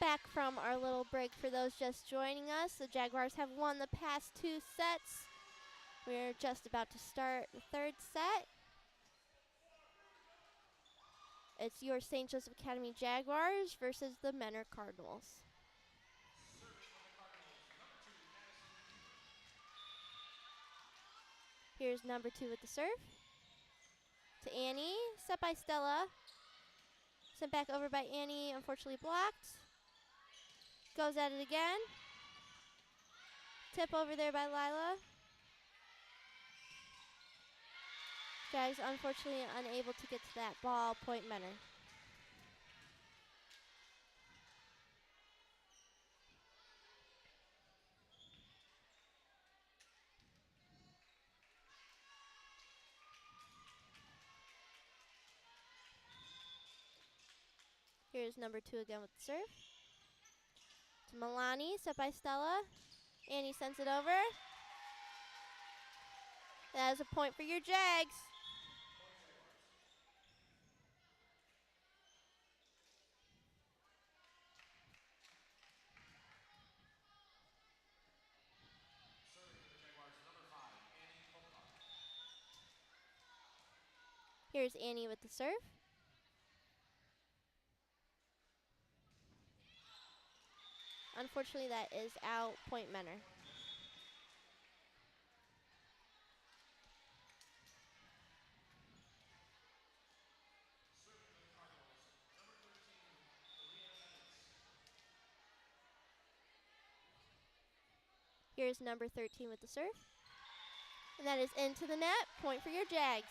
Back from our little break for those just joining us. The Jaguars have won the past 2 sets. We're just about to start the 3rd set. It's your St. Joseph Academy Jaguars versus the Menor Cardinals. Here's number 2 with the serve. To Annie, set by Stella. Sent back over by Annie, unfortunately blocked. Goes at it again. Tip over there by Lila. Jags unfortunately unable to get to that ball, point Menor. Here's number 2 again with the serve. To Milani, set by Stella. Annie sends it over. That is a point for your Jags. Here's Annie with the serve. Unfortunately, that is out, point Menor. Here's number 13 with the serve. And that is into the net, point for your Jags.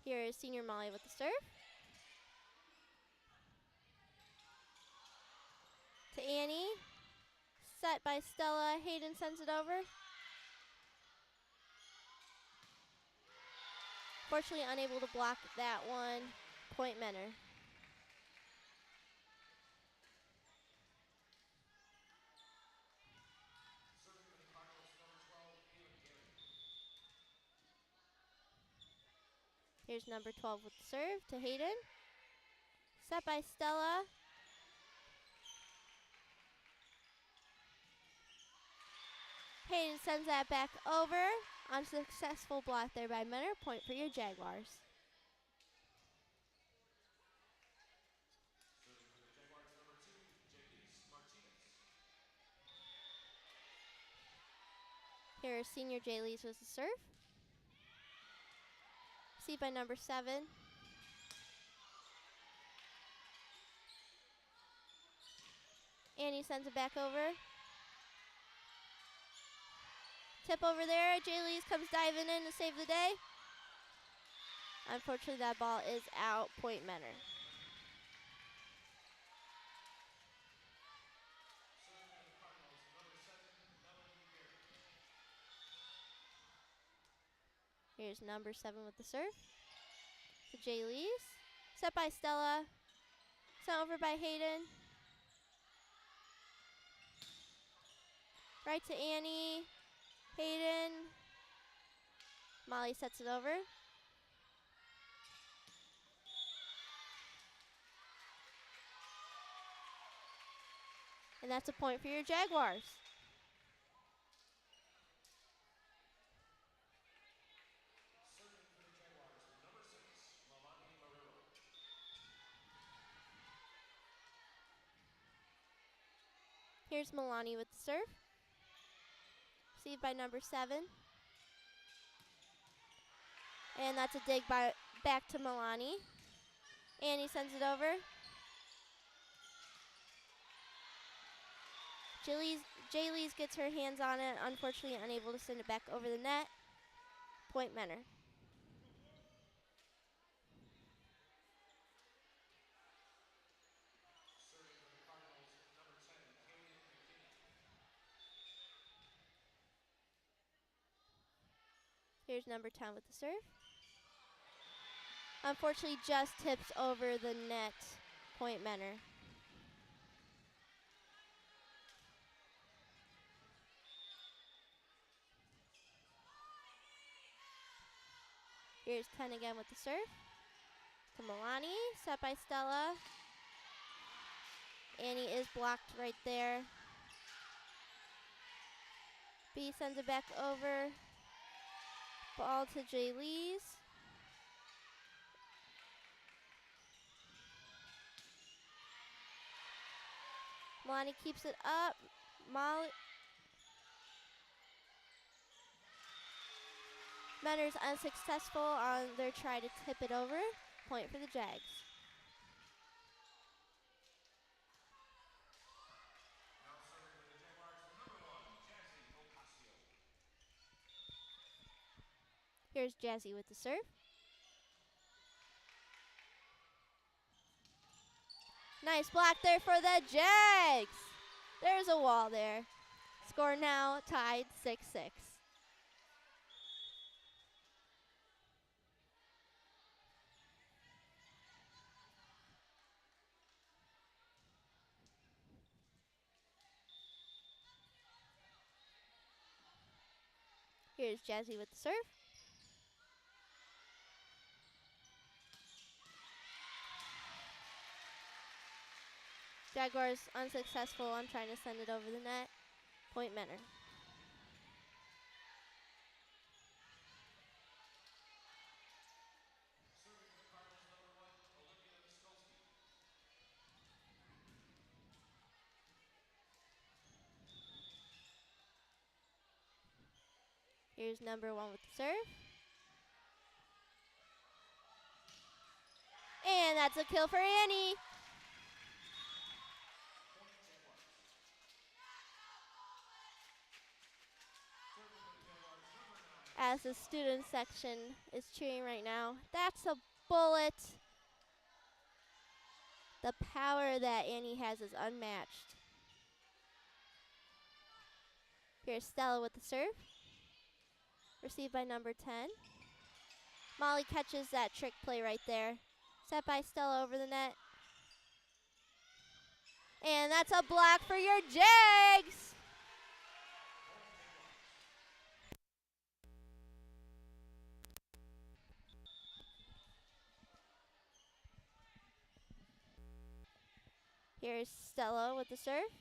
Here is senior Molly with the serve. To Annie. Set by Stella. Hayden sends it over. Fortunately unable to block that one. Point Menor. Here's number 12 with the serve to Hayden. Set by Stella. Hayden sends that back over. Unsuccessful block there by Menor. Point for your Jaguars. Here is senior Jay Lees with the serve. See by number 7. Annie sends it back over. Tip over there. Jay Lees comes diving in to save the day. Unfortunately, that ball is out. Point Menor. Here's number 7 with the serve. To Jay Lees. Set by Stella. Sent over by Hayden. Right to Annie. Hayden. Molly sets it over. And that's a point for your Jaguars. Here's Milani with the serve. Received by number 7. And that's a dig back to Milani. Annie sends it over. Jay Lees gets her hands on it, unfortunately unable to send it back over the net. Point Menor. Here's number 10 with the serve. Unfortunately, just tips over the net. Point Menor. Here's 10 again with the serve. To Milani, set by Stella. Annie is blocked right there. B sends it back over. Ball to Jay Lees. Milani keeps it up. Molly. Menner's unsuccessful on their try to tip it over. Point for the Jags. Now serving for the Jaguars, number 1, Jazzy Ocasio. Here's Jazzy with the serve. Nice block there for the Jags. There's a wall there. Score now tied 6-6. Here's Jazzy with the serve. Jaguars unsuccessful on trying to send it over the net. Point Menor. Serving for the Cardinals, number 1, Olivia Miskolsky. Here's number 1 with the serve. And that's a kill for Annie. Point Jaguars. Serving for the Jaguars, number 9. As the student section is cheering right now. That's a bullet. The power that Annie has is unmatched. Here's Stella with the serve. Received by number 10. Molly catches that trick play right there. Set by Stella over the net. And that's a block for your Jags. Here's Stella with the serve.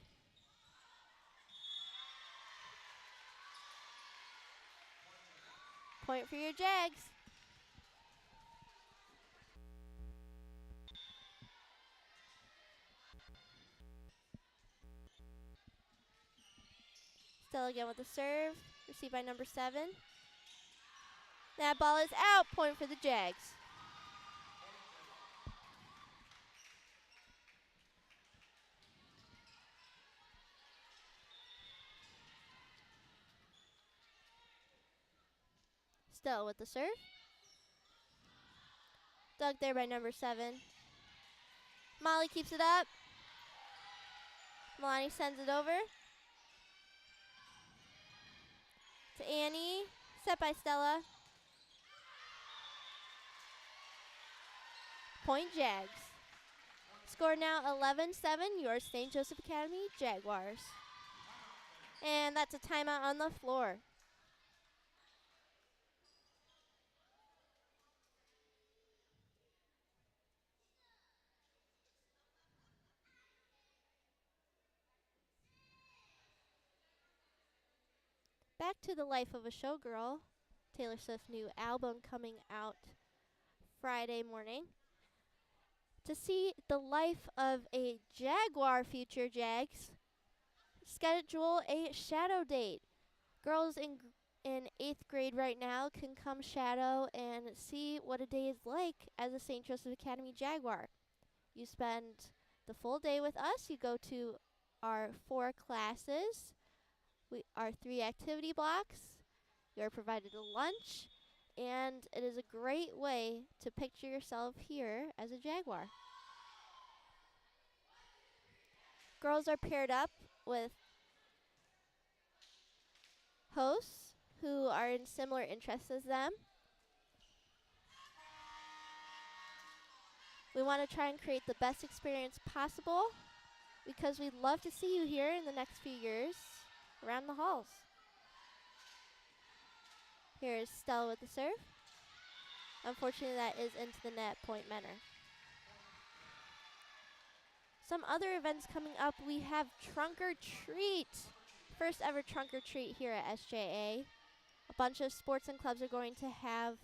Point for your Jags. Stella again with the serve. Received by number 7. That ball is out. Point for the Jags. Stella with the serve. Dug there by number 7. Molly keeps it up. Milani sends it over. To Annie. Set by Stella. Point Jags. Score now 11-7, your St. Joseph Academy Jaguars. And that's a timeout on the floor. Back to the life of a showgirl. Taylor Swift's new album coming out Friday morning. To see the life of a Jaguar future Jags, schedule a shadow date. Girls in 8th grade right now can come shadow and see what a day is like as a St. Joseph Academy Jaguar. You spend the full day with us. You go to our 4 classes, our 3 activity blocks. You are provided a lunch, and it is a great way to picture yourself here as a Jaguar. Girls are paired up with hosts who are in similar interests as them. We want to try and create the best experience possible because we'd love to see you here in the next few years around the halls. Here's Stella with the serve. Unfortunately, that is into the net, point Menor. Some other events coming up, we have Trunk or Treat. First ever Trunk or Treat here at SJA. A bunch of sports and clubs are going to have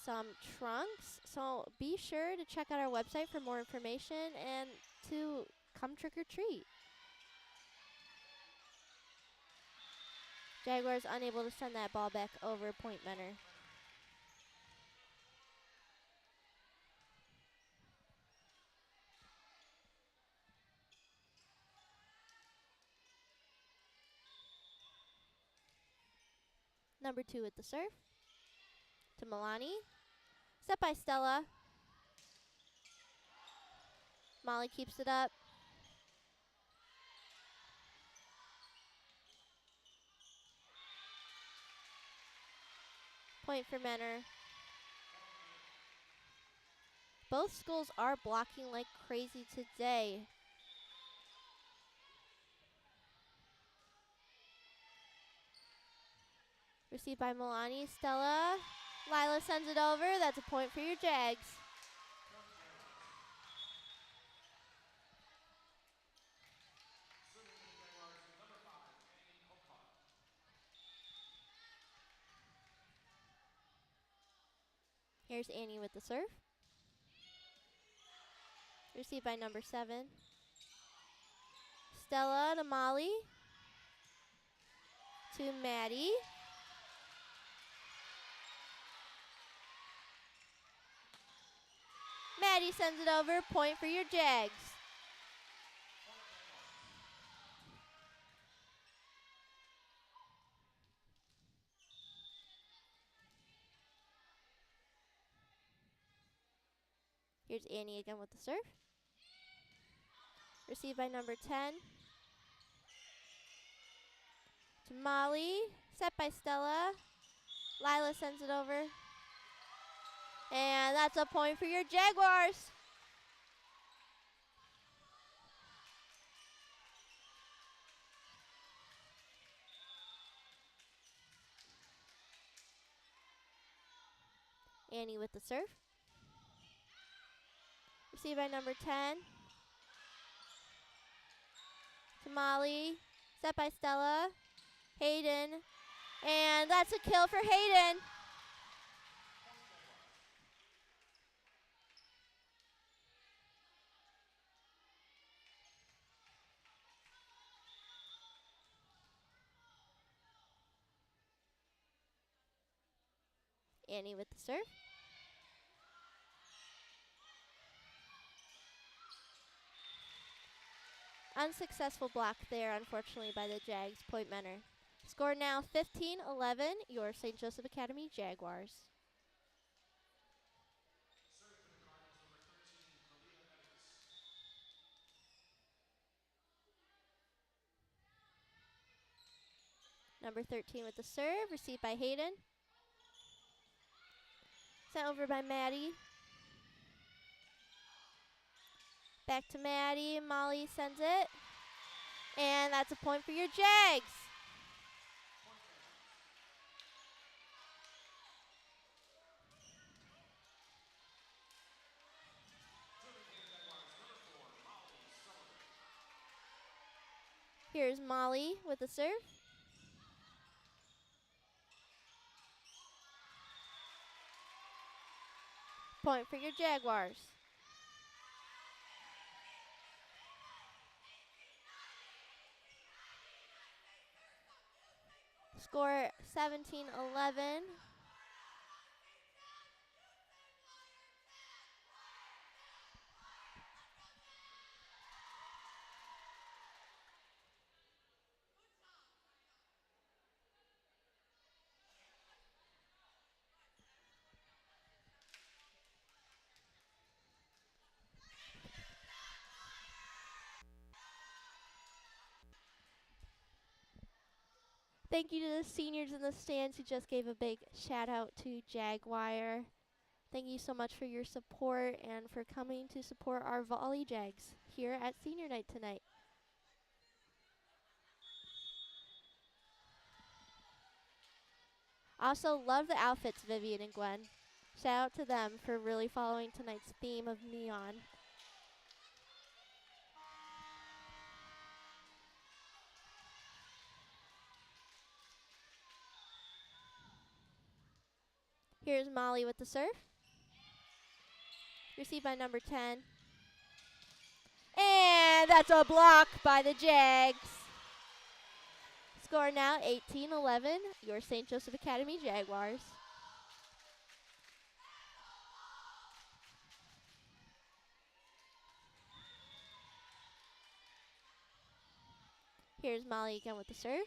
some trunks, so be sure to check out our website for more information and to come trick or treat. Jaguars unable to send that ball back over, point Menor. Number 2 with the serve. To Milani. Set by Stella. Molly keeps it up. Point for Menor. Both schools are blocking like crazy today. Received by Milani. Stella. Lila sends it over. That's a point for your Jags. Here's Annie with the serve. Received by number 7. Stella to Molly. To Maddie. Maddie sends it over. Point for your Jags. Here's Annie again with the serve. Received by number 10. To Molly. Set by Stella. Lila sends it over. And that's a point for your Jaguars. Annie with the serve. Received by number 10. To Molly. Set by Stella. Hayden. And that's a kill for Hayden. Annie with the serve. Unsuccessful block there, unfortunately, by the Jags. Point Menor. Score now 15-11, your St. Joseph Academy Jaguars. Serving for the Cardinals, number 13, Kalila Evans. Number 13 with the serve, received by Hayden. Sent over by Maddie. Back to Maddie. Molly sends it. And that's a point for your Jags. Here's Molly with the serve. Point for your Jaguars. Score 17-11. Thank you to the seniors in the stands who just gave a big shout out to JAGWIRE. Thank you so much for your support and for coming to support our Volley Jags here at senior night tonight. Also love the outfits, Vivian and Gwen. Shout out to them for really following tonight's theme of neon. Here's Molly with the serve. Received by number 10. And that's a block by the Jags. Score now 18-11, your St. Joseph Academy Jaguars. Here's Molly again with the serve.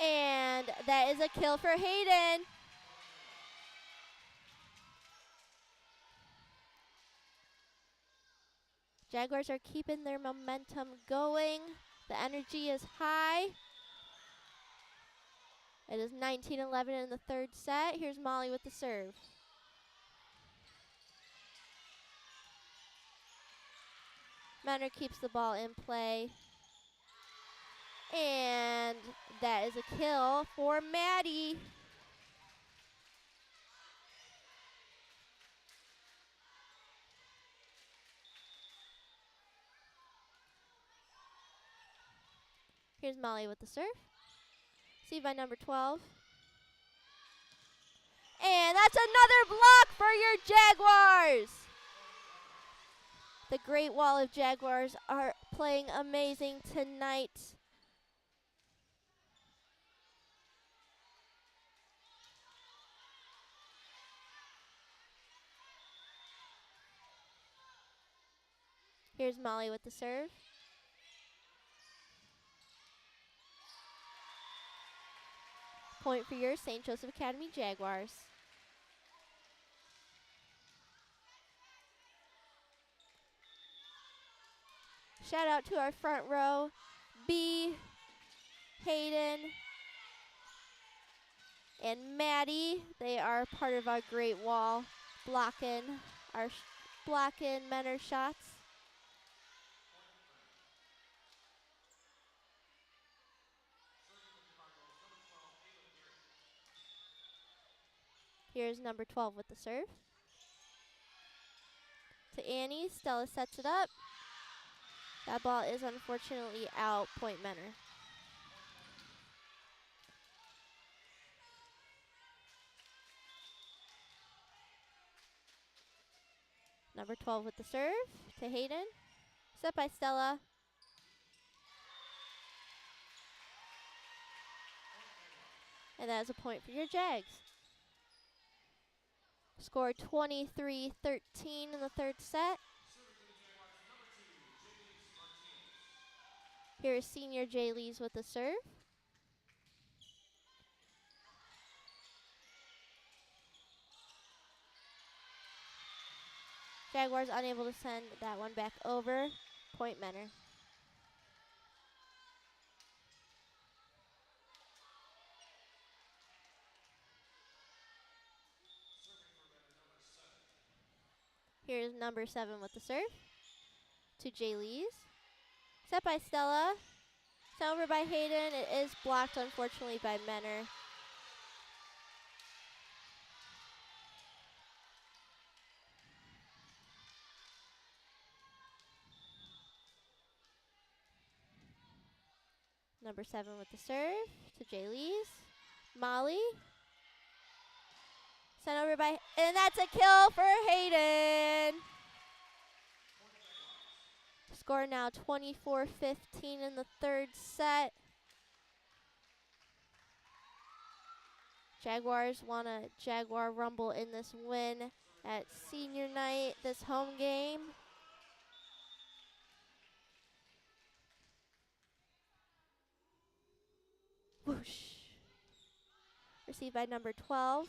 And that is a kill for Hayden. Jaguars are keeping their momentum going. The energy is high. It is 19-11 in the third set. Here's Molly with the serve. Menor keeps the ball in play. And that is a kill for Maddie. Here's Molly with the serve. Received by number 12. And that's another block for your Jaguars. The Great Wall of Jaguars are playing amazing tonight. Here's Molly with the serve. Point for your St. Joseph Academy Jaguars. Shout out to our front row, B, Hayden, and Maddie. They are part of our Great Wall, blocking Menor shots. Here's number 12 with the serve. To Annie, Stella sets it up. That ball is unfortunately out, point Menor. Number 12 with the serve to Hayden. Set by Stella. And that is a point for your Jags. Score 23-13 in the third set. Here is senior Jay Lees with the serve. Jaguars unable to send that one back over. Point Menor. Here's number 7 with the serve. To Jay Lees. Set by Stella. Sent over by Hayden. It is blocked, unfortunately, by Menor. Number 7 with the serve to Jay Lees. Molly. Sent over by, and that's a kill for Hayden. Score now 24-15 in the third set. Jaguars want a Jaguar Rumble in this win at senior night, this home game. Whoosh. Received by number 12.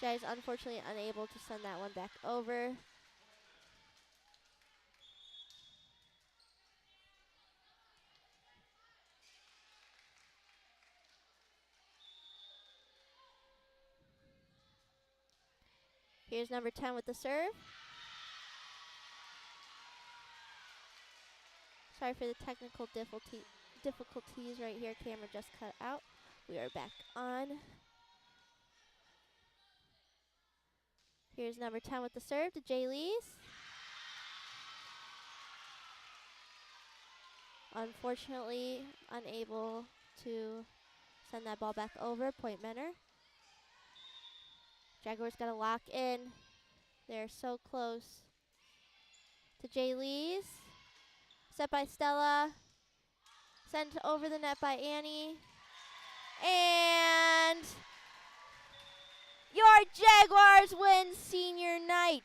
Jags unfortunately unable to send that one back over. Here's number 10 with the serve. Sorry for the technical difficulties right here. Camera just cut out. We are back on. Here's number 10 with the serve to Jay Lees. Unfortunately, unable to send that ball back over. Point Menor. Jaguars got to lock in. They're so close to Jay Lees. Set by Stella. Sent over the net by Annie. And your Jaguars win senior night.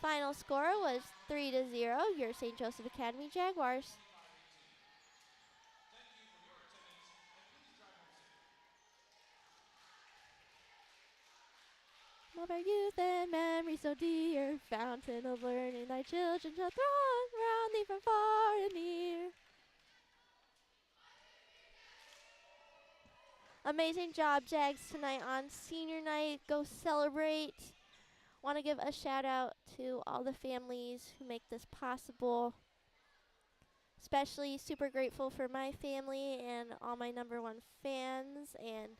Final score was 3-0, your St. Joseph Academy Jaguars. Of our youth and memory so dear, fountain of learning, thy children shall throng round thee from far and near. Amazing job, Jags, tonight on senior night. Go celebrate. Want to give a shout out to all the families who make this possible. Especially super grateful for my family and all my number one fans and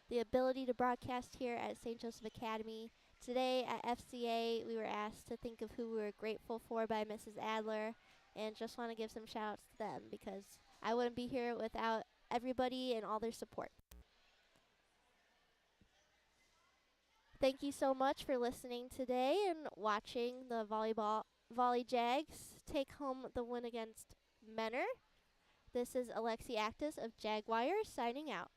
the ability to broadcast here at St. Joseph Academy. Today at FCA, we were asked to think of who we were grateful for by Mrs. Adler, and just want to give some shout outs to them because I wouldn't be here without everybody and all their support. Thank you so much for listening today and watching the Volley Jags take home the win against Menor. This is Alexi Actis of JAGWIRE signing out.